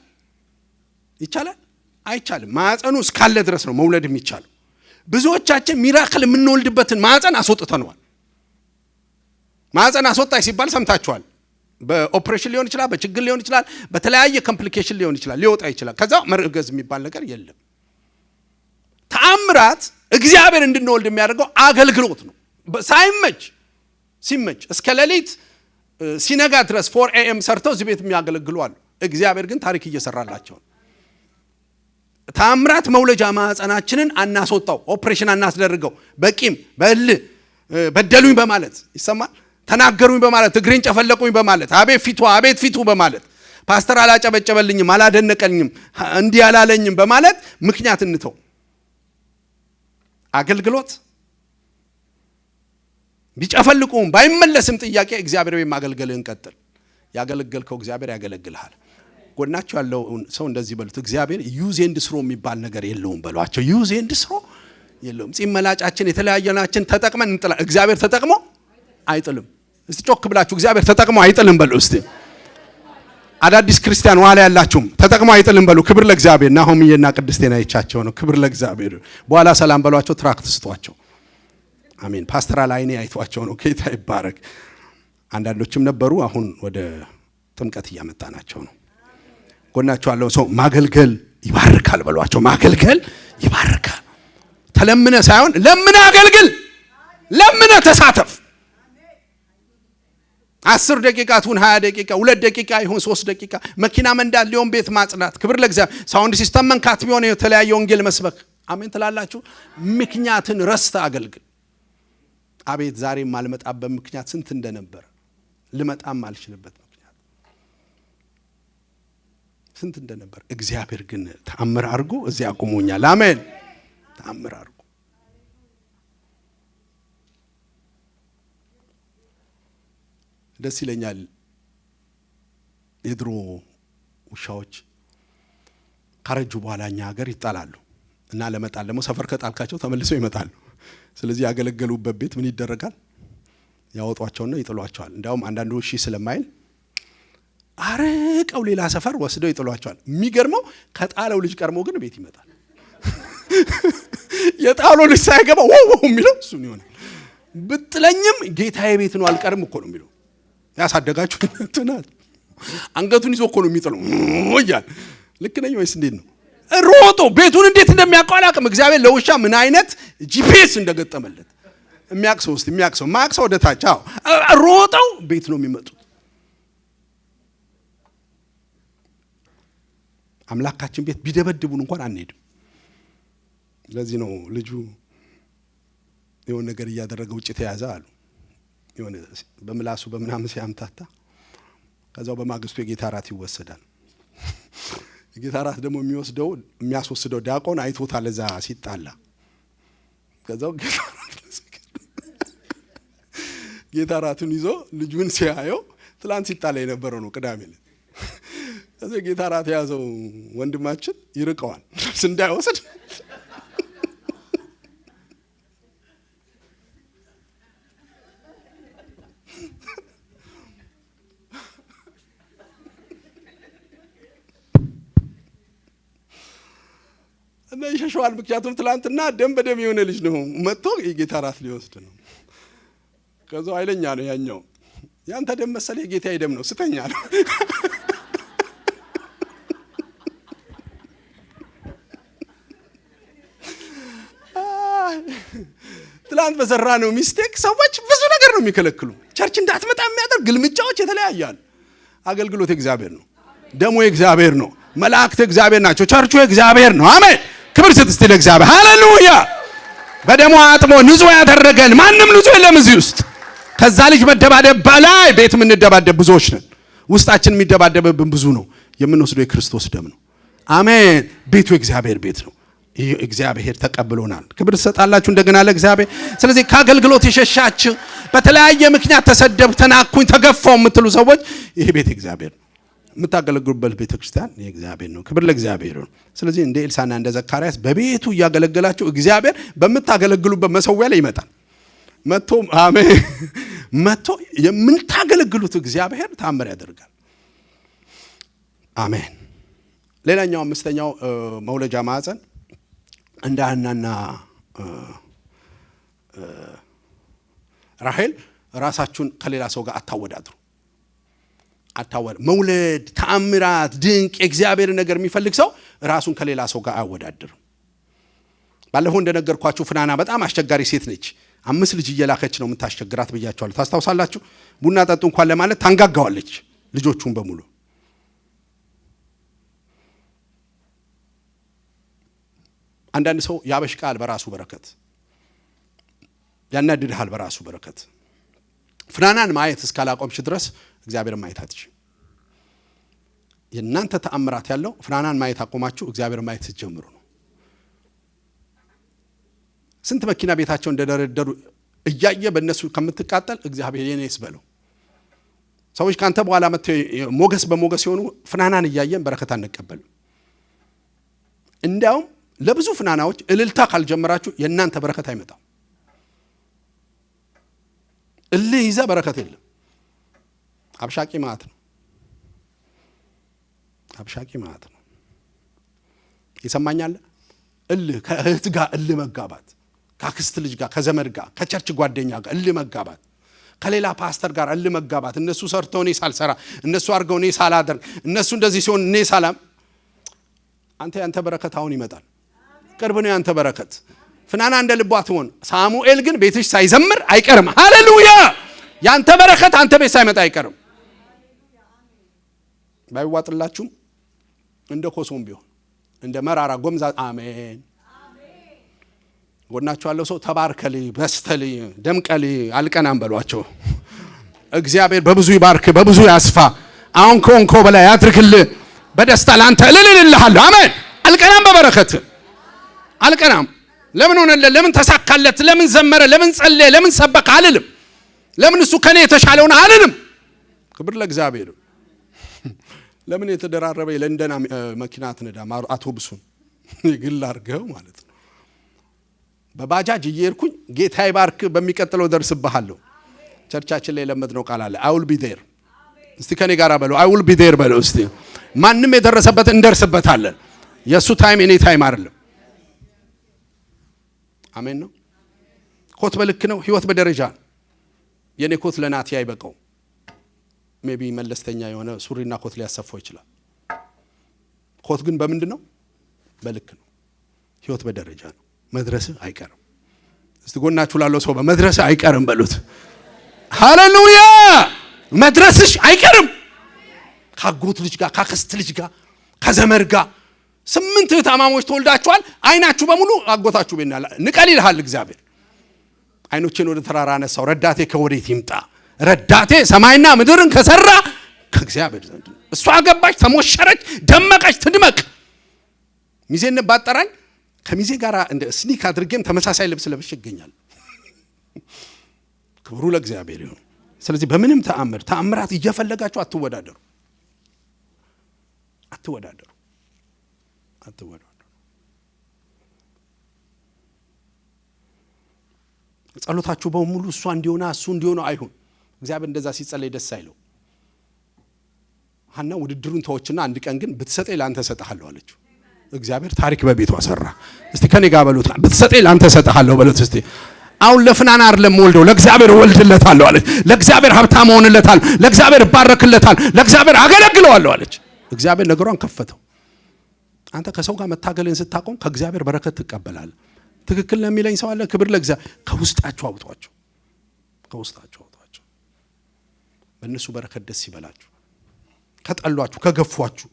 አይቻልም። ማዕፀኑ እስካለ ድረስ ነው መውለድ የሚቻለው። ብዙዎቻችን ሚራክል የምንወልድበትን ማዕፀን አስወጥተነዋል። ማዕፀን አስወጣይ ሲባል ሰምታችኋል። በኦፕሬሽን ሊሆን ይችላል፣ በችግር ሊሆን ይችላል፣ በተለያየ ኮምፕሊኬሽን ሊሆን ይችላል፣ ሊወጣ ይችላል። ከዛ መርገዝ የሚባል ነገር የለም። ተአምራት እግዚአብሔር እንድንወልድ የሚያደርገው አገልግሎት ነው። ሳይመች ሲመች እስከ ሌሊት ሲነጋ ድረስ 4 AM ሰርተው እዚህ ቤት የሚያገለግሉ አሉ። እግዚአብሔር ግን ታሪክ እየሰራላቸው። ተአምራት መውለጃ ማዕፀናችንን አናስወጣው፣ ኦፕሬሽን አናስደርገው። በቂም በእልህ በደሉኝ በማለት ይሰማል። ተናገሩኝ በማለት እግሬን ጨፈለቁኝ በማለት አቤት ፊቱ በማለት ፓስተር አላጨበጨበልኝም፣ አላደነቀልኝም፣ እንዲህ አላለኝም በማለት ምክንያት እንተው። አገልግሎት ቢጨፈልቁም ባይመለስም ጥያቄ እግዚአብሔር ወይ ማገልገልህን ቀጥል። ያገለገልከው እግዚአብሔር ያገለግልሃል። ጎናቸው ያለው ሰው እንደዚህ በሉት፣ እግዚአብሔር ዩዝ ኤንድ ስሮ የሚባል ነገር የለውም በሏቸው። ዩዝ ኤንድ ስሮ የለውም። ጺም መላጫችን የተለያየናችን ተጠቅመን እንጥላ፣ እግዚአብሔር ተጠቅሞ አይጥልም። እስቲ ጮክ ብላችሁ እግዚአብሔር ተጠቅሞ አይጥልም በሉ እስቲ። አዳዲስ ክርስቲያን ዋላ ያላችሁም ተጠቅሞ አይጥልም በሉ። ክብር ለእግዚአብሔር። ናሆምዬና ቅድስቴና ይቻቸው ነው። ክብር ለእግዚአብሔር። በኋላ ሰላም በሏቸው፣ ትራክት ስጧቸው። አሜን። ፓስተራል አይኔ አይቷቸው ነው። ጌታ ይባረክ። አንዳንዶችም ነበሩ፣ አሁን ወደ ጥምቀት እያመጣናቸው ነው። ጎናቸው ያለው ሰው ማገልገል ይባርካል በሏቸው። ማገልገል ይባርካል። ተለምነ ሳይሆን ለምነ አገልግል፣ ለምነ ተሳተፍ። 10 ደቂቃ ትሁን 20 ደቂቃ 2 ደቂቃ ይሁን 3 ደቂቃ መኪና መንዳት ሊሆን ቤት ማጽናት። ክብር ለእግዚአብሔር። ሳውንድ ሲስተም መንካት ቢሆን የተለያየ ወንጌል መስበክ። አሜን ትላላችሁ። ምክንያትን ረስተ አገልግል። አቤት ዛሬ ማልመጣበት ምክንያት ስንት እንደነበረ፣ ልመጣም አልችልበት ምክንያት ስንት እንደነበር፣ እግዚአብሔር ግን ተአምር አድርጎ እዚህ አቁሞኛል። አሜን። ተአምር አድርጎ ደስ ይለኛል። የድሮ ውሻዎች ካረጁ በኋላ እኛ ሀገር ይጣላሉ እና ለመጣል ደግሞ ሰፈር ከጣልካቸው ተመልሰው ይመጣሉ። ስለዚህ ያገለገሉበት ቤት ምን ይደረጋል? ያወጧቸውና ይጥሏቸዋል። እንዳውም አንዳንዱ እሺ ስለማይል አረቀው ሌላ ሰፈር ወስደው ይጥሏቸዋል። የሚገርመው ከጣለው ልጅ ቀርሞ ግን ቤት ይመጣል። የጣለው ልጅ ሳይገባ ወው የሚለው እሱ ነው ይሆናል። ብጥለኝም ጌታዬ ቤት ነው አልቀርም እኮ ነው የሚለው። ያሳደጋችሁ እንትናል አንገቱን ይዞ እኮ ነው የሚጥለው ወያል። ልክ ነኝ ወይስ እንዴት ነው? ሮጦ ቤቱን እንዴት እንደሚያውቀው አላውቅም። እግዚአብሔር ለውሻ ምን አይነት ጂፒኤስ እንደገጠመለት የሚያቅሰው ውስጥ የሚያቅሰው ማቅሰው ወደ ታች ሮጠው ቤት ነው የሚመጡት። አምላካችን ቤት ቢደበድቡን እንኳን አንሄድም። ለዚህ ነው ልጁ የሆነ ነገር እያደረገ ውጭ ተያዘ አሉ። የሆነ በምላሱ በምናምን ሲያምታታ ከዛው በማግስቱ የጌታ ራት ይወሰዳል። የጌታ ራት ደግሞ የሚያስወስደው ዲያቆን አይቶታል እዛ ሲጣላ። ከዛው ጌታ ራቱን ይዞ ልጁን ሲያየው ትላንት ሲጣላ የነበረው ነው ቅዳሜ ዕለት። ከዛ ጌታ ራት የያዘው ወንድማችን ይርቀዋል እንዳይወስድ። እና ይሸሸዋል። ምክንያቱም ትላንትና ደም በደም የሆነ ልጅ ነው መጥቶ የጌታ ራት ሊወስድ ነው። ከዛው ኃይለኛ ነው ያኛው። ያንተ ደም መሰለ የጌታ ደም ነው ስተኛ ነው። ትላንት በሰራ ነው ሚስቴክ ሰዎች ብዙ ነገር ነው የሚከለክሉ። ቸርች እንዳትመጣ የሚያደርግ ግልምጫዎች የተለያያሉ። አገልግሎት እግዚአብሔር ነው። ደሞ እግዚአብሔር ነው። መላእክት እግዚአብሔር ናቸው። ቸርቹ እግዚአብሔር ነው። አሜን። ክብር ስጥ ለእግዚአብሔር። ሃሌሉያ። በደሙ አጥቦ ንጹህ ያደረገን ማንም ንጹህ የለም እዚህ ውስጥ። ከዛ ልጅ መደባደብ በላይ ቤት የምንደባደብ ብዙዎች ነን። ውስጣችን የሚደባደብብን ብዙ ነው። የምንወስደው የክርስቶስ ደም ነው። አሜን። ቤቱ እግዚአብሔር ቤት ነው። እግዚአብሔር ተቀብሎናል። ክብር ትሰጣላችሁ እንደገና ለእግዚአብሔር። ስለዚህ ከአገልግሎት የሸሻችሁ በተለያየ ምክንያት ተሰደብ፣ ተናኩኝ፣ ተገፋው የምትሉ ሰዎች ይሄ ቤት እግዚአብሔር ነው። የምታገለግሉበት ቤተክርስቲያን የእግዚአብሔር ነው። ክብር ለእግዚአብሔር ነው። ስለዚህ እንደ ኤልሳና እንደ ዘካርያስ በቤቱ እያገለገላችሁ እግዚአብሔር በምታገለግሉበት መሰዊያ ላይ ይመጣል። መጥቶ አሜን መጥቶ የምታገለግሉት እግዚአብሔር ተአምር ያደርጋል። አሜን። ሌላኛው አምስተኛው መውለጃ ማዕፀን እንደ ሐናና ራሔል ራሳችሁን ከሌላ ሰው ጋር አታወዳድሩ። መውለድ፣ ተአምራት፣ ድንቅ የእግዚአብሔር ነገር የሚፈልግ ሰው ራሱን ከሌላ ሰው ጋር አያወዳድርም። ባለፈው እንደነገርኳችሁ ፍናና በጣም አስቸጋሪ ሴት ነች። 5 ልጅ እየላከች ነው የምታስቸግራት ብያቸዋለሁ። ታስታውሳላችሁ? ቡና ጠጡ እንኳን ለማለት ታንጋጋዋለች ልጆቹን በሙሉ። አንዳንድ ሰው ያበሽቃል በራሱ በረከት፣ ያናድድሃል በራሱ በረከት። ፍናናን ማየት እስካላቆምሽ ድረስ እግዚአብሔርን ማየት አትችይም። የእናንተ ተአምራት ያለው ፍናናን ማየት አቆማችሁ እግዚአብሔርን ማየት ስትጀምሩ ነው። ስንት መኪና ቤታቸው እንደደረደሩ እያየ በእነሱ ከምትቃጠል እግዚአብሔር የኔስ በለው። ሰዎች ካንተ በኋላ መጥተው ሞገስ በሞገስ ሲሆኑ ፍናናን እያየን በረከት አንቀበልም። እንዲያውም ለብዙ ፍናናዎች እልልታ ካልጀመራችሁ የእናንተ በረከት አይመጣም። እልህ ይዘህ በረከት የለም። አብሻቂ ማለት ነው። አብሻቂ ማለት ነው። ይሰማኛል? እልህ ከእህት ጋር እልህ መጋባት፣ ከአክስት ልጅ ጋር፣ ከዘመድ ጋር፣ ከቸርች ጓደኛ ጋር እልህ መጋባት፣ ከሌላ ፓስተር ጋር እልህ መጋባት። እነሱ ሰርተው እኔ ሳልሰራ፣ እነሱ አድርገው እኔ ሳላደርግ፣ እነሱ እንደዚህ ሲሆን እኔ ሳላም። ያንተ በረከት አሁን ይመጣል። ቅርብ ነው ያንተ በረከት። ፍናና እንደ ልቧ ትሆን፣ ሳሙኤል ግን ቤትሽ ሳይዘምር አይቀርም። ሃሌሉያ! ያንተ በረከት አንተ ቤት ሳይመጣ አይቀርም። ባይዋጥላችሁም እንደ ኮሶም ቢሆን እንደ መራራ ጎምዛ አሜን። ጎናችሁ ያለው ሰው ተባርከሊ፣ በስተሊ፣ ደምቀሊ፣ አልቀናም በሏቸው። እግዚአብሔር በብዙ ይባርክ፣ በብዙ ያስፋ። አሁን ከሆንኮ በላይ ያድርግልህ። በደስታ ላንተ እልልልሃለሁ። አሜን። አልቀናም በበረከት አልቀናም። ለምን ሆነለት? ለምን ተሳካለት? ለምን ዘመረ? ለምን ጸለየ? ለምን ሰበከ አልልም። ለምን እሱ ከኔ የተሻለውን አልልም። ክብር ለእግዚአብሔር። ለምን የተደራረበ የለንደን መኪና አትነዳ? አውቶቡሱን ይግል አድርገው ማለት ነው። በባጃጅ እየሄድኩኝ ጌታ ይባርክ በሚቀጥለው ደርስብሃለሁ። ቸርቻችን ላይ ለመድነው ቃል አለ። አይ ዊል ቢ ዴር። እስቲ ከኔ ጋር በለው። አይ ዊል ቢ ዴር በለው እስቲ። ማንም የደረሰበት እንደርስበታለን። የሱ ታይም የኔ ታይም አይደለም። አሜን ነው። ኮት በልክ ነው፣ ህይወት በደረጃ። የኔ ኮት ለናቲ አይበቃው። ሜቢ መለስተኛ የሆነ ሱሪና ኮት ሊያሰፋው ይችላል። ኮት ግን በምንድን ነው? በልክ ነው። ህይወት በደረጃ ነው። መድረስህ አይቀርም። እስቲ ጎናችሁ ላለው ሰው በመድረስህ አይቀርም በሉት። ሃሌሉያ! መድረስሽ አይቀርም። ካጎት ልጅ ጋር፣ ካክስት ልጅ ጋር፣ ከዘመድ ጋር 8 እህታማሞች ተወልዳችኋል። አይናችሁ በሙሉ አጎታችሁ ቤና ንቀል ይልሃል እግዚአብሔር። አይኖቼን ወደ ተራራ አነሳው፣ ረዳቴ ከወዴት ይምጣ? ረዳቴ ሰማይና ምድርን ከሰራ ከእግዚአብሔር ዘንድ። እሷ አገባች፣ ተሞሸረች፣ ደመቀች፣ ትድመቅ። ሚዜን ባጠራኝ ከሚዜ ጋር እንደ ስኒክ አድርጌም ተመሳሳይ ልብስ ለብሼ ይገኛል። ክብሩ ለእግዚአብሔር ይሁን። ስለዚህ በምንም ተአምራት እየፈለጋችሁ አትወዳደሩ። ጸሎታችሁ በሙሉ እሷ እንዲሆና እሱ እንዲሆነ አይሁን። እግዚአብሔር እንደዛ ሲጸለይ ደስ አይለው። ሐና ውድድሩን ተወችና አንድ ቀን ግን ብትሰጠኝ ላንተ ሰጣለሁ አለችው። እግዚአብሔር ታሪክ በቤቷ ሰራ። እስቲ ከኔ ጋር በሉት፣ ብትሰጠኝ ላንተ ሰጣለሁ በሉት እስቲ። አሁን ለፍናና አይደለም ወልደው ለእግዚአብሔር ወልድለታለሁ አለች። ለእግዚአብሔር ሀብታም ሆንለታል፣ ለእግዚአብሔር ባረክለታል፣ ለእግዚአብሔር አገለግለዋለሁ አለች። እግዚአብሔር ነገሯን ከፈተው። አንተ ከሰው ጋር መታገልን ስታቆም ከእግዚአብሔር በረከት ትቀበላለህ። ትክክል ነው የሚለኝ ሰው አለ? ክብር ለእግዚአብሔር። ከውስጣችሁ አውጧቸው፣ ከውስጣችሁ አውጧቸው። በእነሱ በረከት ደስ ይበላችሁ። ከጠሏችሁ፣ ከገፏችሁ፣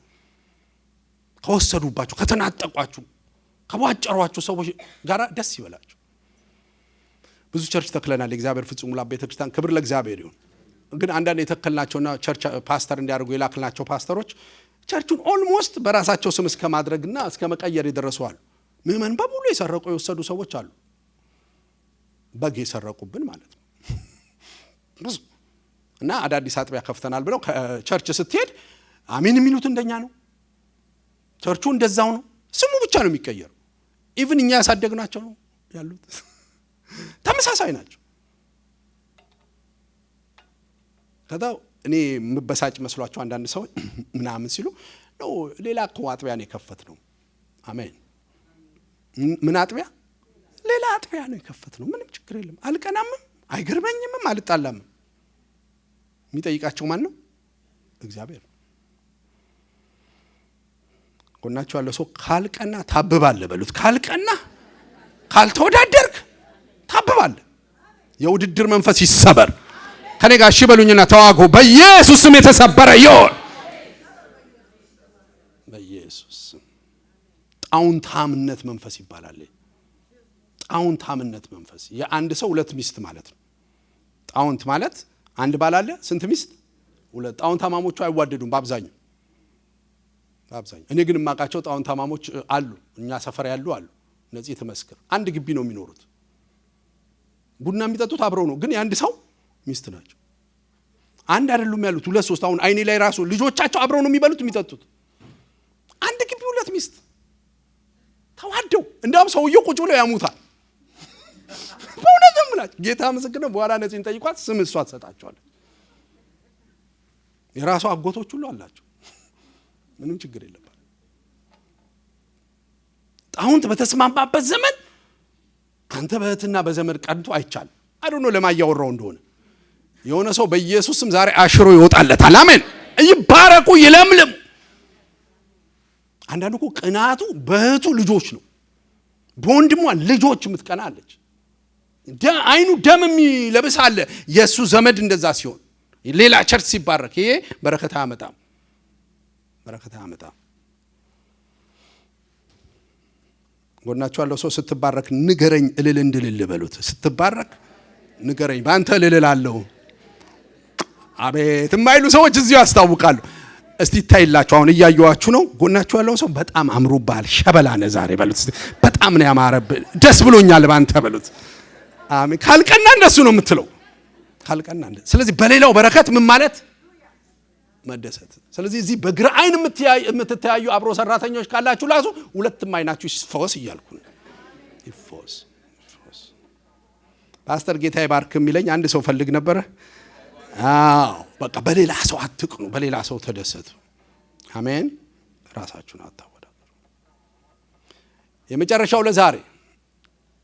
ከወሰዱባችሁ፣ ከተናጠቋችሁ፣ ከቧጨሯችሁ ሰዎች ጋር ደስ ይበላችሁ። ብዙ ቸርች ተክለናል። የእግዚአብሔር ፍጹም ሙላት ቤተክርስቲያን። ክብር ለእግዚአብሔር ይሁን። ግን አንዳንድ የተከልናቸውና ቸርች ፓስተር እንዲያደርጉ የላክልናቸው ፓስተሮች ቸርቹን ኦልሞስት በራሳቸው ስም እስከ ማድረግና እስከ መቀየር የደረሱ አሉ። ምእመን በሙሉ የሰረቁ የወሰዱ ሰዎች አሉ። በግ የሰረቁብን ማለት ነው። ብዙ እና አዳዲስ አጥቢያ ከፍተናል ብለው ከቸርች ስትሄድ አሜን የሚሉት እንደኛ ነው። ቸርቹ እንደዛው ነው። ስሙ ብቻ ነው የሚቀየረው። ኢቭን እኛ ያሳደግናቸው ነው ያሉት ተመሳሳይ ናቸው። ከዛው እኔ ምበሳጭ መስሏቸው አንዳንድ ሰው ምናምን ሲሉ ነው ሌላ እኮ አጥቢያ ነው የከፈትነው። አሜን። ምን አጥቢያ? ሌላ አጥቢያ ነው የከፈትነው። ምንም ችግር የለም። አልቀናምም፣ አይገርመኝም፣ አልጣላም። የሚጠይቃቸው ማን ነው? እግዚአብሔር። ጎናቸው ያለው ሰው ካልቀና ታብባለህ በሉት። ካልቀና ካልተወዳደርክ ታብባለህ። የውድድር መንፈስ ይሰበር። ከኔ ጋር እሺ በሉኝና ተዋጉ። በኢየሱስ ስም የተሰበረ ይሁን። በኢየሱስ ስም። ጣውንታምነት መንፈስ ይባላል። ጣውንታምነት መንፈስ የአንድ ሰው ሁለት ሚስት ማለት ነው። ጣውንት ማለት አንድ ባል አለ፣ ስንት ሚስት? ሁለት። ጣውንታማሞቹ አይዋደዱም በአብዛኛው። እኔ ግን የማውቃቸው ጣውንታማሞች አሉ፣ እኛ ሰፈር ያሉ አሉ። እነዚህ ተመስክር አንድ ግቢ ነው የሚኖሩት። ቡና የሚጠጡት አብረው ነው፣ ግን የአንድ ሰው ሚስት ናቸው። አንድ አይደሉም ያሉት፣ ሁለት ሶስት። አሁን አይኔ ላይ ራሱ ልጆቻቸው አብረው ነው የሚበሉት የሚጠጡት። አንድ ግቢ ሁለት ሚስት ተዋደው፣ እንዳውም ሰውየው ቁጭ ብሎ ያሙታል። በእውነት ምላጭ ጌታ ምስክር ነው። በኋላ ነፂን ጠይቋት፣ ስም እሷ ትሰጣቸዋለች። የራሷ አጎቶች ሁሉ አላቸው። ምንም ችግር የለባት። ጣውንት በተስማማበት ዘመን አንተ በእህትና በዘመድ ቀንቶ አይቻልም። አይደኖ ለማያወራው እንደሆነ የሆነ ሰው በኢየሱስ ስም ዛሬ አሽሮ ይወጣለታል። አሜን። ይባረኩ፣ ይለምልም። አንዳንዱ እኮ ቅናቱ በእህቱ ልጆች ነው፣ በወንድሟ ልጆች የምትቀና አለች። አይኑ ደም የሚለብስ አለ። የእሱ ዘመድ እንደዛ ሲሆን ሌላ ቸርች ሲባረክ ይሄ በረከት አያመጣም፣ በረከት አያመጣም። ጎናችሁ ያለው ሰው ስትባረክ ንገረኝ እልል እንድልል በሉት። ስትባረክ ንገረኝ ባንተ እልል እላለሁ። አቤት የማይሉ ሰዎች እዚሁ ያስታውቃሉ። እስቲ ይታይላችሁ። አሁን እያየዋችሁ ነው። ጎናችሁ ያለው ሰው በጣም አምሮብሃል፣ ሸበላ ነህ ዛሬ በሉት። በጣም ነው ያማረብህ፣ ደስ ብሎኛል ባንተ በሉት። አሜን። ካልቀና እንደሱ ነው የምትለው፣ ካልቀና። ስለዚህ በሌላው በረከት ምን ማለት መደሰት። ስለዚህ እዚህ በግራ አይን የምትተያዩ አብሮ ሰራተኞች ካላችሁ ላሱ ሁለቱም አይናችሁ ይፈወስ እያልኩ ነው። ይፈወስ። ፓስተር ጌታ ይባርክ የሚለኝ አንድ ሰው ፈልግ ነበረ። አዎ በቃ በሌላ ሰው አትቅኑ፣ በሌላ ሰው ተደሰቱ። አሜን። ራሳችሁን አታወዳደሩ። የመጨረሻው ለዛሬ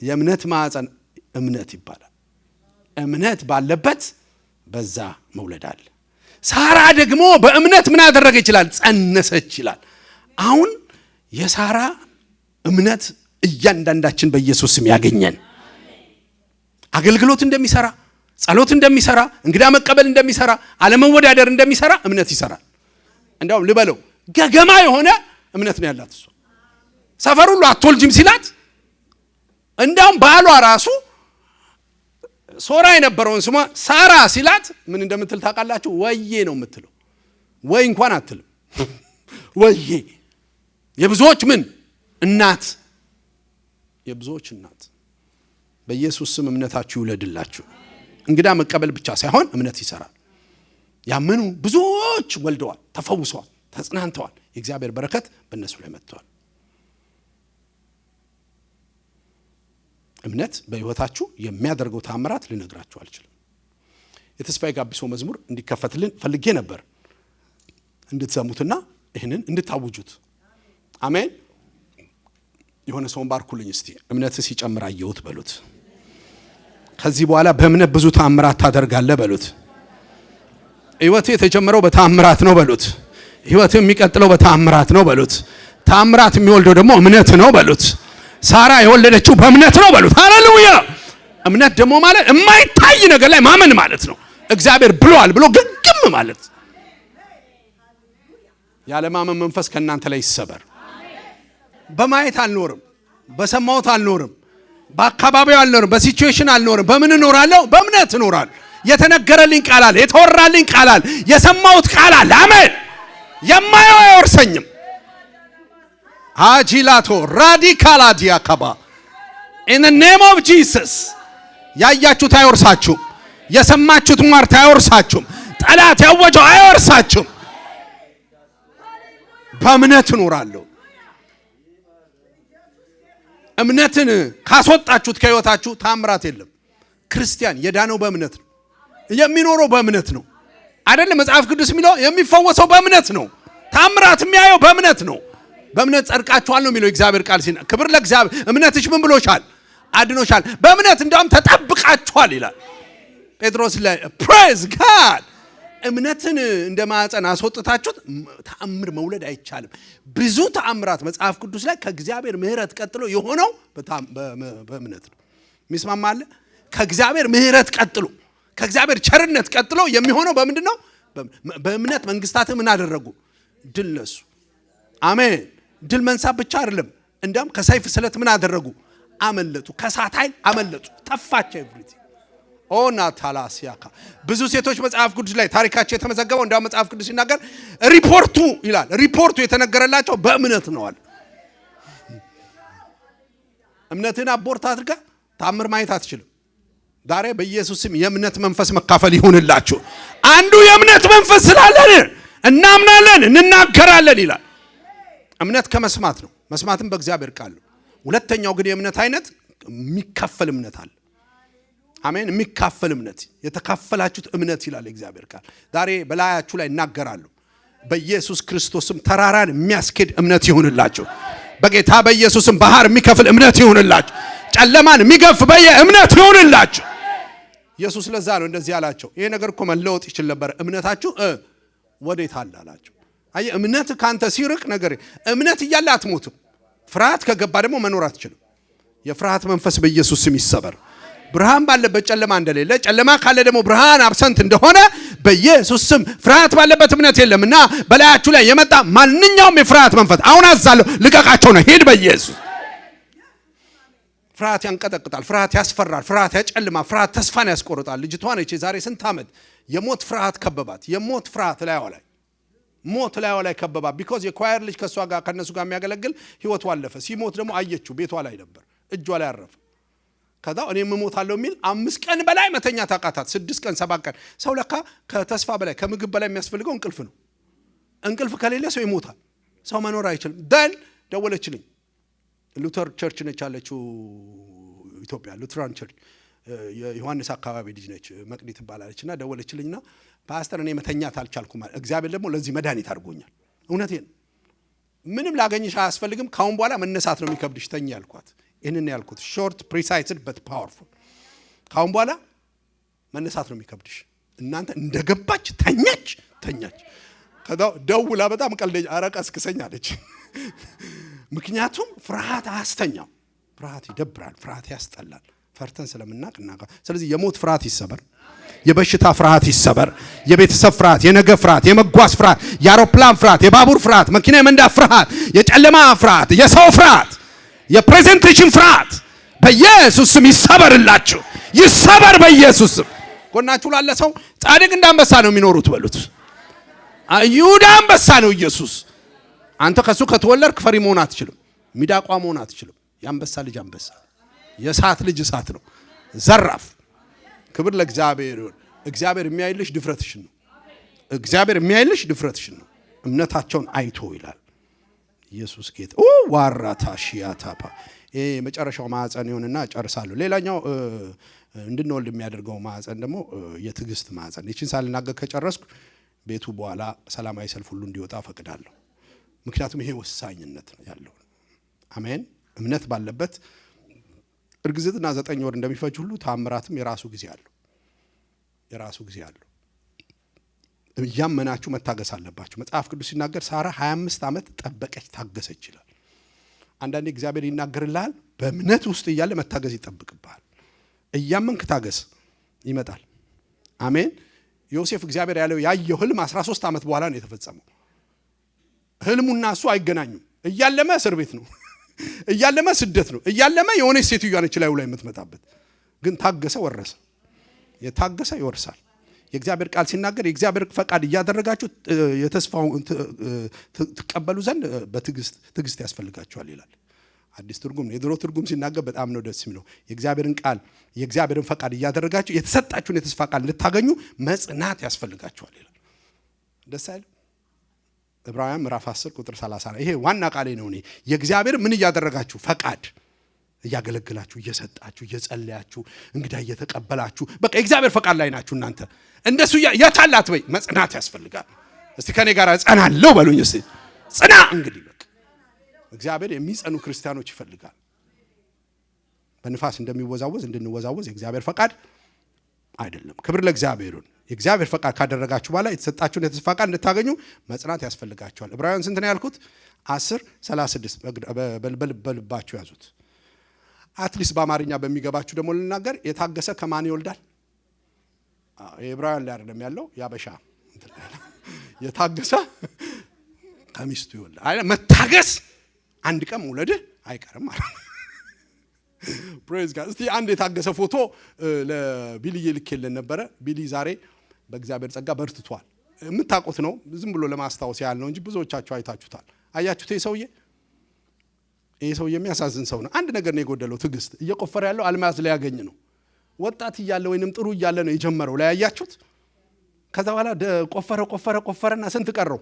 የእምነት ማዕፀን እምነት ይባላል። እምነት ባለበት በዛ መውለድ አለ። ሳራ ደግሞ በእምነት ምን አደረገ ይችላል? ጸነሰች ይላል። አሁን የሳራ እምነት እያንዳንዳችን በኢየሱስ ስም ያገኘን። አገልግሎት እንደሚሰራ፣ ጸሎት እንደሚሰራ፣ እንግዳ መቀበል እንደሚሰራ፣ አለመወዳደር እንደሚሰራ እምነት ይሰራል። እንደውም ልበለው ገገማ የሆነ እምነት ነው ያላት እሷ። ሰፈር ሁሉ አትወልጂም ሲላት እንደውም ባሏ ራሱ ሶራ የነበረውን ስሟ ሳራ ሲላት ምን እንደምትል ታውቃላችሁ? ወዬ ነው የምትለው። ወይ እንኳን አትልም፣ ወዬ። የብዙዎች ምን እናት፣ የብዙዎች እናት። በኢየሱስ ስም እምነታችሁ ይውለድላችሁ። እንግዳ መቀበል ብቻ ሳይሆን እምነት ይሰራል። ያመኑ ብዙዎች ወልደዋል፣ ተፈውሰዋል፣ ተጽናንተዋል። የእግዚአብሔር በረከት በእነሱ ላይ መጥቷል። እምነት በህይወታችሁ የሚያደርገው ታምራት ልነግራችሁ አልችልም። የተስፋዬ ጋቢሶ መዝሙር እንዲከፈትልን ፈልጌ ነበር እንድትሰሙትና ይህንን እንድታውጁት። አሜን። የሆነ ሰውን ባርኩልኝ እስቲ። እምነት ሲጨምር አየሁት በሉት። ከዚህ በኋላ በእምነት ብዙ ታምራት ታደርጋለህ በሉት። ህይወት የተጀመረው በታምራት ነው በሉት። ህይወት የሚቀጥለው በታምራት ነው በሉት። ታምራት የሚወልደው ደግሞ እምነት ነው በሉት። ሳራ የወለደችው በእምነት ነው በሉት። ሃሌሉያ። እምነት ደግሞ ማለት የማይታይ ነገር ላይ ማመን ማለት ነው። እግዚአብሔር ብሏል ብሎ ግግም ማለት። ያለ ማመን መንፈስ ከእናንተ ላይ ይሰበር። በማየት አልኖርም፣ በሰማሁት አልኖርም፣ በአካባቢው አልኖርም፣ በሲቹዌሽን አልኖርም። በምን እኖራለሁ? በእምነት እኖራለሁ። የተነገረልኝ ቃል አለ፣ የተወራልኝ ቃል አለ፣ የሰማሁት ቃል አለ። አሜን። የማየው አይወርሰኝም። አጂላቶ ራዲካላ ዲያካባ in the name of Jesus። ያያችሁት አይወርሳችሁም። የሰማችሁት ሟርት አይወርሳችሁም። ጠላት ያወጀው አይወርሳችሁም። በእምነት እኖራለሁ። እምነትን ካስወጣችሁት ከህይወታችሁ ታምራት የለም። ክርስቲያን የዳነው በእምነት ነው፣ የሚኖረው በእምነት ነው። አይደለም መጽሐፍ ቅዱስ የሚለው የሚፈወሰው በእምነት ነው። ታምራት የሚያየው በእምነት ነው። በእምነት ጸድቃችኋል ነው የሚለው እግዚአብሔር ቃል ሲና ክብር ለእግዚአብሔር። እምነትሽ ምን ብሎሻል? አድኖሻል። በእምነት እንደውም ተጠብቃችኋል ይላል ጴጥሮስ ላይ። ፕሬዝ ጋድ። እምነትን እንደ ማዕፀን አስወጥታችሁት ተአምር መውለድ አይቻልም። ብዙ ተአምራት መጽሐፍ ቅዱስ ላይ ከእግዚአብሔር ምሕረት ቀጥሎ የሆነው በእምነት ነው። የሚስማማ አለ? ከእግዚአብሔር ምሕረት ቀጥሎ ከእግዚአብሔር ቸርነት ቀጥሎ የሚሆነው በምንድን ነው? በእምነት መንግስታት ምን አደረጉ? ድል ነሱ። አሜን። ድል መንሳት ብቻ አይደለም፣ እንዲያውም ከሰይፍ ስለት ምን አደረጉ? አመለጡ። ከእሳት ኃይል አመለጡ። ጠፋቸው ኤቭሪቲንግ። ናታላሲያካ ብዙ ሴቶች መጽሐፍ ቅዱስ ላይ ታሪካቸው የተመዘገበው እንዲያውም መጽሐፍ ቅዱስ ሲናገር ሪፖርቱ ይላል፣ ሪፖርቱ የተነገረላቸው በእምነት ነው አለ። እምነትን አቦርት አድርጋ ታምር ማየት አትችልም። ዛሬ በኢየሱስ ስም የእምነት መንፈስ መካፈል ይሁንላችሁ። አንዱ የእምነት መንፈስ ስላለን እናምናለን፣ እንናገራለን ይላል። እምነት ከመስማት ነው፣ መስማትም በእግዚአብሔር ቃል ነው። ሁለተኛው ግን የእምነት አይነት የሚካፈል እምነት አለ። አሜን። የሚካፈል እምነት፣ የተካፈላችሁት እምነት ይላል እግዚአብሔር ቃል። ዛሬ በላያችሁ ላይ እናገራለሁ። በኢየሱስ ክርስቶስም ተራራን የሚያስኬድ እምነት ይሁንላችሁ። በጌታ በኢየሱስም ባህር የሚከፍል እምነት ይሁንላችሁ። ጨለማን የሚገፍ በየእምነት ይሁንላችሁ። ኢየሱስ ለዛ ነው እንደዚህ አላቸው። ይሄ ነገር እኮ መለወጥ ይችል ነበር፣ እምነታችሁ ወዴት አለ አላቸው። አይ እምነት ካንተ ሲርቅ ነገር እምነት እያለ አትሞትም። ፍርሃት ከገባ ደግሞ መኖር አትችልም። የፍርሃት መንፈስ በኢየሱስ ስም ይሰበር። ብርሃን ባለበት ጨለማ እንደሌለ፣ ጨለማ ካለ ደግሞ ብርሃን አብሰንት እንደሆነ በኢየሱስ ስም ፍርሃት ባለበት እምነት የለምና በላያችሁ ላይ የመጣ ማንኛውም የፍርሃት መንፈስ አሁን አዛለሁ፣ ልቀቃቸው ነው። ሂድ በኢየሱስ። ፍርሃት ያንቀጠቅጣል፣ ፍርሃት ያስፈራል፣ ፍርሃት ያጨልማል፣ ፍርሃት ተስፋን ያስቆርጣል። ልጅቷ ነች የዛሬ ስንት ዓመት የሞት ፍርሃት ከበባት። የሞት ፍርሃት ላይዋ ላይ ሞት ላይዋ ላይ ከበባት። ቢኮዝ የኳየር ልጅ ከሷ ጋር ከነሱ ጋር የሚያገለግል ህይወቱ አለፈ። ሲሞት ደግሞ አየችው፣ ቤቷ ላይ ነበር፣ እጇ ላይ አረፈ። ከዛ እኔም እሞታለሁ የሚል 5 ቀን በላይ መተኛ ታቃታት። 6 ቀን 7 ቀን። ሰው ለካ ከተስፋ በላይ ከምግብ በላይ የሚያስፈልገው እንቅልፍ ነው። እንቅልፍ ከሌለ ሰው ይሞታል። ሰው መኖር አይችልም። ደን ደወለችልኝ። ሉተር ቸርች ነች ያለችው ኢትዮጵያ፣ ሉተራን ቸርች የዮሐንስ አካባቢ ልጅ ነች፣ መቅዲ ትባላለችና ደወለችልኝና ፓስተር እኔ መተኛት አልቻልኩም ማለት እግዚአብሔር ደግሞ ለዚህ መድኃኒት አድርጎኛል። እውነቴን ምንም ላገኝሽ አያስፈልግም፣ ካሁን በኋላ መነሳት ነው የሚከብድሽ፣ ተኛ ያልኳት። ይህንን ያልኩት ሾርት ፕሪሳይስድ በት ፓወርፉል። ካሁን በኋላ መነሳት ነው የሚከብድሽ። እናንተ እንደገባች ተኛች። ከዛ ደውላ በጣም ቀልደኛ አረቀስክሰኝ አለች። ምክንያቱም ፍርሃት አያስተኛም። ፍርሃት ይደብራል፣ ፍርሃት ያስጠላል። ፈርተን ስለምናቅ እናቀ። ስለዚህ የሞት ፍርሃት ይሰበር፣ የበሽታ ፍርሃት ይሰበር፣ የቤተሰብ ፍርሃት፣ የነገ ፍርሃት፣ የመጓዝ ፍርሃት፣ የአውሮፕላን ፍርሃት፣ የባቡር ፍርሃት፣ መኪና የመንዳት ፍርሃት፣ የጨለማ ፍርሃት፣ የሰው ፍርሃት፣ የፕሬዘንቴሽን ፍርሃት በኢየሱስ ስም ይሰበርላችሁ፣ ይሰበር በኢየሱስ ስም። ጎናችሁ ላለ ሰው ጻድቅ እንደ አንበሳ ነው የሚኖሩት በሉት። ይሁዳ አንበሳ ነው ኢየሱስ። አንተ ከሱ ከተወለድክ ፈሪ መሆን አትችልም፣ ሚዳቋ መሆን አትችልም። የአንበሳ ልጅ አንበሳ፣ የእሳት ልጅ እሳት ነው። ዘራፍ። ክብር ለእግዚአብሔር ይሁን። እግዚአብሔር የሚያይልሽ ድፍረትሽን ነው። እግዚአብሔር የሚያይልሽ ድፍረትሽን ነው። እምነታቸውን አይቶ ይላል ኢየሱስ ጌታ። ዋራታ ሺያታፓ ይሄ መጨረሻው ማዕፀን ይሆንና ጨርሳለሁ። ሌላኛው እንድንወልድ የሚያደርገው ማዕፀን ደግሞ የትዕግስት ማዕፀን። ይህችን ሳልናገር ከጨረስኩ ቤቱ በኋላ ሰላማዊ ሰልፍ ሁሉ እንዲወጣ ፈቅዳለሁ። ምክንያቱም ይሄ ወሳኝነት ያለው አሜን። እምነት ባለበት እርግዝና 9 ወር እንደሚፈጅ ሁሉ ታምራትም የራሱ ጊዜ አለው። እያመናችሁ መታገስ አለባችሁ። መጽሐፍ ቅዱስ ሲናገር ሳራ 25 ዓመት ጠበቀች፣ ታገሰች ይላል። አንዳንዴ እግዚአብሔር ይናገርልሃል፣ በእምነት ውስጥ እያለ መታገስ ይጠብቅብሃል። እያመንክ ታገስ፣ ይመጣል። አሜን። ዮሴፍ እግዚአብሔር ያየው ህልም 13 ዓመት በኋላ ነው የተፈጸመው። ህልሙና እሱ አይገናኙም። እያለመ እስር ቤት ነው፣ እያለመ ስደት ነው፣ እያለመ የሆነች ሴትዮዋ ነች ላይ የምትመጣበት። ግን ታገሰ፣ ወረሰ። የታገሰ ይወርሳል። የእግዚአብሔር ቃል ሲናገር የእግዚአብሔር ፈቃድ እያደረጋችሁ የተስፋው ትቀበሉ ዘንድ በትዕግስት ያስፈልጋችኋል ይላል። አዲስ ትርጉም ነው። የድሮ ትርጉም ሲናገር በጣም ነው ደስ የሚለው። የእግዚአብሔርን ቃል የእግዚአብሔርን ፈቃድ እያደረጋችሁ የተሰጣችሁን የተስፋ ቃል ልታገኙ መጽናት ያስፈልጋችኋል ይላል። ደስ አይልም? ዕብራውያን ምዕራፍ 10 ቁጥር 30 ይሄ ዋና ቃሌ ነው። እኔ የእግዚአብሔር ምን እያደረጋችሁ ፈቃድ እያገለግላችሁ፣ እየሰጣችሁ፣ እየጸለያችሁ፣ እንግዳ እየተቀበላችሁ፣ በቃ የእግዚአብሔር ፈቃድ ላይ ናችሁ እናንተ። እንደሱ ያታላት ወይ መጽናት ያስፈልጋል። እስቲ ከኔ ጋር ጸናለሁ በሉኝ። እስቲ ጽና። እንግዲህ በቃ እግዚአብሔር የሚጸኑ ክርስቲያኖች ይፈልጋል። በንፋስ እንደሚወዛወዝ እንድንወዛወዝ የእግዚአብሔር ፈቃድ አይደለም። ክብር ለእግዚአብሔር ይሁን። የእግዚአብሔር ፈቃድ ካደረጋችሁ በኋላ የተሰጣችሁን የተስፋ ቃል እንድታገኙ መጽናት ያስፈልጋችኋል። ዕብራውያን ስንት ነው ያልኩት? 10:36 በልባችሁ ያዙት። አትሊስት በአማርኛ በሚገባችሁ ደግሞ ልናገር። የታገሰ ከማን ይወልዳል? የዕብራውያን ላይ አይደለም ያለው ያበሻ የታገሰ ከሚስቱ ይወልዳል። አይ መታገስ አንድ ቀን መውለድህ አይቀርም ማለት ነው። ፕሬዝ ጋድ። እስቲ አንድ የታገሰ ፎቶ ለቢልዬ ልኬልን ነበረ። ቢሊ ዛሬ በእግዚአብሔር ጸጋ በርትቷል። የምታውቁት ነው፣ ዝም ብሎ ለማስታወስ ያህል ነው እንጂ ብዙዎቻችሁ አይታችሁታል። አያችሁት? ይሄ ሰውዬ የሚያሳዝን ሰው ነው። አንድ ነገር ነው የጎደለው፣ ትዕግስት። እየቆፈረ ያለው አልማዝ ላይ ያገኝ ነው። ወጣት እያለ ወይንም ጥሩ እያለ ነው የጀመረው። ላይ ያያችሁት? ከዛ በኋላ ቆፈረና ስንት ቀረው?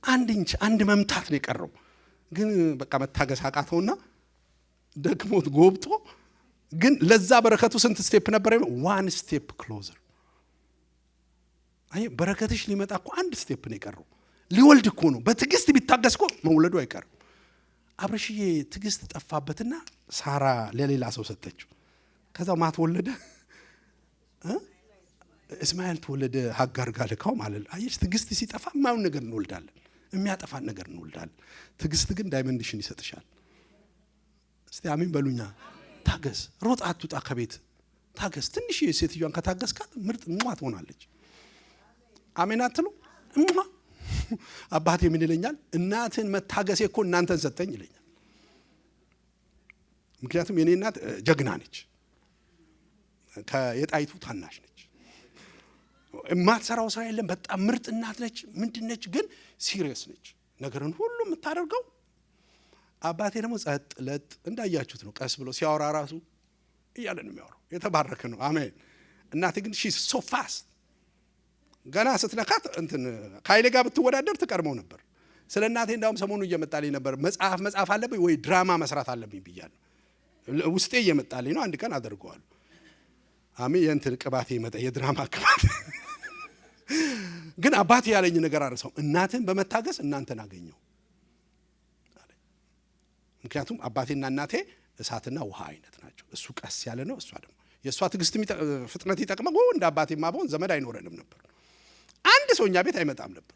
1 ኢንች 1 መምታት ነው የቀረው። ግን በቃ መታገስ አቃተውና ደክሞት ጎብጦ፣ ግን ለዛ በረከቱ ስንት ስቴፕ ነበር? 1 ስቴፕ ክሎዘር። አይ በረከትሽ ሊመጣ እኮ 1 ስቴፕ ነው የቀረው። ሊወልድ እኮ ነው። በትዕግስት ቢታገስ እኮ መውለዱ አይቀርም። አብርሽዬ ትዕግስት ጠፋበትና ሳራ ለሌላ ሰው ሰጠችው። ከዛው ማት ወለደ፣ እስማኤል ተወለደ። ሀጋር ጋር ልካው ማለት ነው። አየሽ፣ ትዕግስት ሲጠፋ ማውን ነገር እንወልዳለን፣ የሚያጠፋን ነገር እንወልዳለን። ትዕግስት ግን ዳይመንድሽን ይሰጥሻል። እስቲ አሜን በሉኛ። ታገስ። ሮጥ አትውጣ ከቤት ታገስ። ትንሽ ሴትዮዋን ከታገስካት ምርጥ ሟት ሆናለች። አሜን አትሉ? አባቴ ምን ይለኛል? እናትን መታገሴ እኮ እናንተን ሰጠኝ ይለኛል። ምክንያቱም የኔ እናት ጀግና ነች፣ የጣይቱ ታናሽ ነች። የማትሰራው ስራ የለም። በጣም ምርጥ እናት ነች። ምንድነች ግን ሲሪየስ ነች። ነገርን ሁሉ የምታደርገው። አባቴ ደግሞ ጸጥ ለጥ እንዳያችሁት ነው። ቀስ ብሎ ሲያወራ ራሱ እያለ ነው የሚያወራው። የተባረከ ነው። አሜን። እናቴ ግን ሺ ሶ ፋስት። ገና ስትነካት እንትን ከኃይሌ ጋር ብትወዳደር ትቀርመው ነበር። ስለ እናቴ እንዳውም ሰሞኑ እየመጣልኝ ነበር። መጽሐፍ አለብኝ ወይ ድራማ መስራት አለብኝ ብያለሁ። ውስጤ እየመጣልኝ ነው። አንድ ቀን አደርገዋለሁ። አሜን። የእንትን ቅባቴ ይመጣ የድራማ ቅባት። ግን አባቴ ያለኝ ነገር አረሳው። እናትን በመታገስ እናንተን አገኘው። ምክንያቱም አባቴና እናቴ እሳትና ውሃ አይነት ናቸው። እሱ ቀስ ያለ ነው። እሷ ደግሞ የእሷ ትዕግስት ፍጥነት ይጠቅመው። እንደ አባቴማ በሆን ዘመድ አይኖረንም ነበር። አንድ ሰው እኛ ቤት አይመጣም ነበር።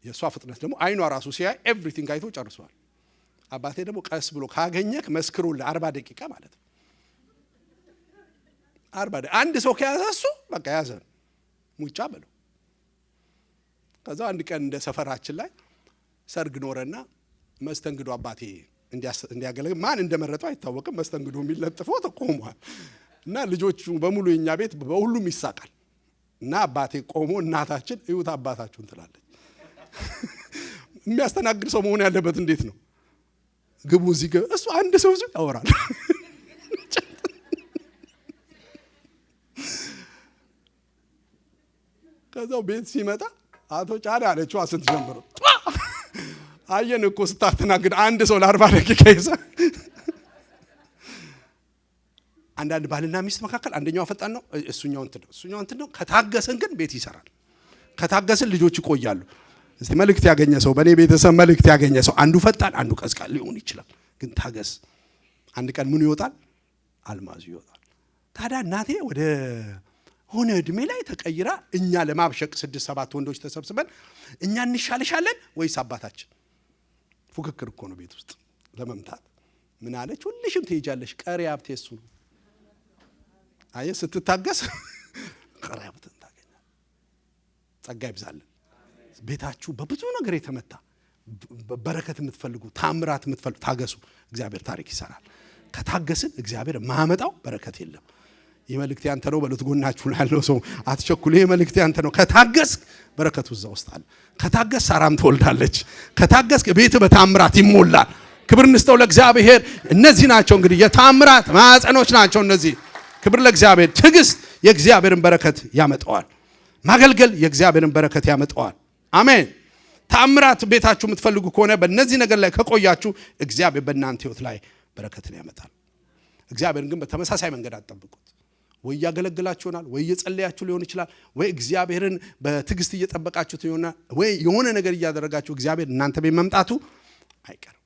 የእሷ ፍጥነት ደግሞ አይኗ ራሱ ሲያይ ኤቭሪቲንግ አይቶ ጨርሷል። አባቴ ደግሞ ቀስ ብሎ ካገኘክ መስክሩልህ 40 ደቂቃ ማለት ነው። 40 አንድ ሰው ከያዘ እሱ በቃ ያዘ ሙጫ በለው። ከዛ አንድ ቀን እንደ ሰፈራችን ላይ ሰርግ ኖረና መስተንግዶ አባቴ እንዲያገለግል ማን እንደመረጠው አይታወቅም። መስተንግዶ የሚለጥፈው ተቆሟል እና ልጆቹ በሙሉ የኛ ቤት በሁሉም ይሳቃል። እና አባቴ ቆሞ እናታችን እዩት አባታችሁን ትላለች። የሚያስተናግድ ሰው መሆን ያለበት እንዴት ነው? ግቡ እዚህ ግቡ። እሱ አንድ ሰው እዚህ ያወራል። ከዛው ቤት ሲመጣ አቶ ጫላ አለችው ስትጀምረው አየን እኮ ስታስተናግድ አንድ ሰው ለ40 ደቂቃ ይዘ። አንዳንድ ባልና ሚስት መካከል አንደኛው ፈጣን ነው፣ እሱኛው እንትን ነው። ከታገሰን ግን ቤት ይሰራል። ከታገሰን ልጆች ይቆያሉ። እስቲ መልእክት ያገኘ ሰው፣ በእኔ ቤተሰብ መልእክት ያገኘ ሰው፣ አንዱ ፈጣን አንዱ ቀዝቃዛ ሊሆን ይችላል። ግን ታገስ። አንድ ቀን ምን ይወጣል? አልማዙ ይወጣል። ታዲያ እናቴ ወደ ሆነ እድሜ ላይ ተቀይራ እኛ ለማብሸቅ 6-7 ወንዶች ተሰብስበን እኛ እንሻልሻለን ወይስ አባታችን? ፉክክር እኮ ነው ቤት ውስጥ ለመምታት። ምን አለች? ሁልሽም ትሄጃለሽ፣ ቀሪ ሀብቴ እሱ ነው። አየ ስትታገስ ቀሪ ሀብትን ታገኛለህ። ጸጋ ይብዛልን። ቤታችሁ በብዙ ነገር የተመታ በረከት የምትፈልጉ ታምራት የምትፈልጉ ታገሱ። እግዚአብሔር ታሪክ ይሰራል። ከታገስን እግዚአብሔር ማመጣው በረከት የለም። ይህ መልእክት ያንተ ነው በሉት። ጎናችሁ ላይ ያለው ሰው አትቸኩል። ይህ መልእክት ያንተ ነው። ከታገስ በረከቱ እዛ ውስጥ አለ። ከታገስ ሳራም ትወልዳለች። ከታገስ ቤት በታምራት ይሞላል። ክብር እንስተው ለእግዚአብሔር። እነዚህ ናቸው እንግዲህ የታምራት ማዕፀኖች ናቸው እነዚህ። ክብር ለእግዚአብሔር። ትዕግስት የእግዚአብሔርን በረከት ያመጣዋል። ማገልገል የእግዚአብሔርን በረከት ያመጣዋል። አሜን። ታምራት ቤታችሁ የምትፈልጉ ከሆነ በእነዚህ ነገር ላይ ከቆያችሁ እግዚአብሔር በእናንተ ህይወት ላይ በረከትን ያመጣል። እግዚአብሔርን ግን በተመሳሳይ መንገድ አትጠብቁት። ወይ ያገለግላችሁ ይሆናል፣ ወይ እየጸለያችሁ ሊሆን ይችላል፣ ወይ እግዚአብሔርን በትዕግስት እየጠበቃችሁት ይሆናል፣ ወይ የሆነ ነገር እያደረጋችሁ እግዚአብሔር እናንተ ቤት መምጣቱ አይቀርም።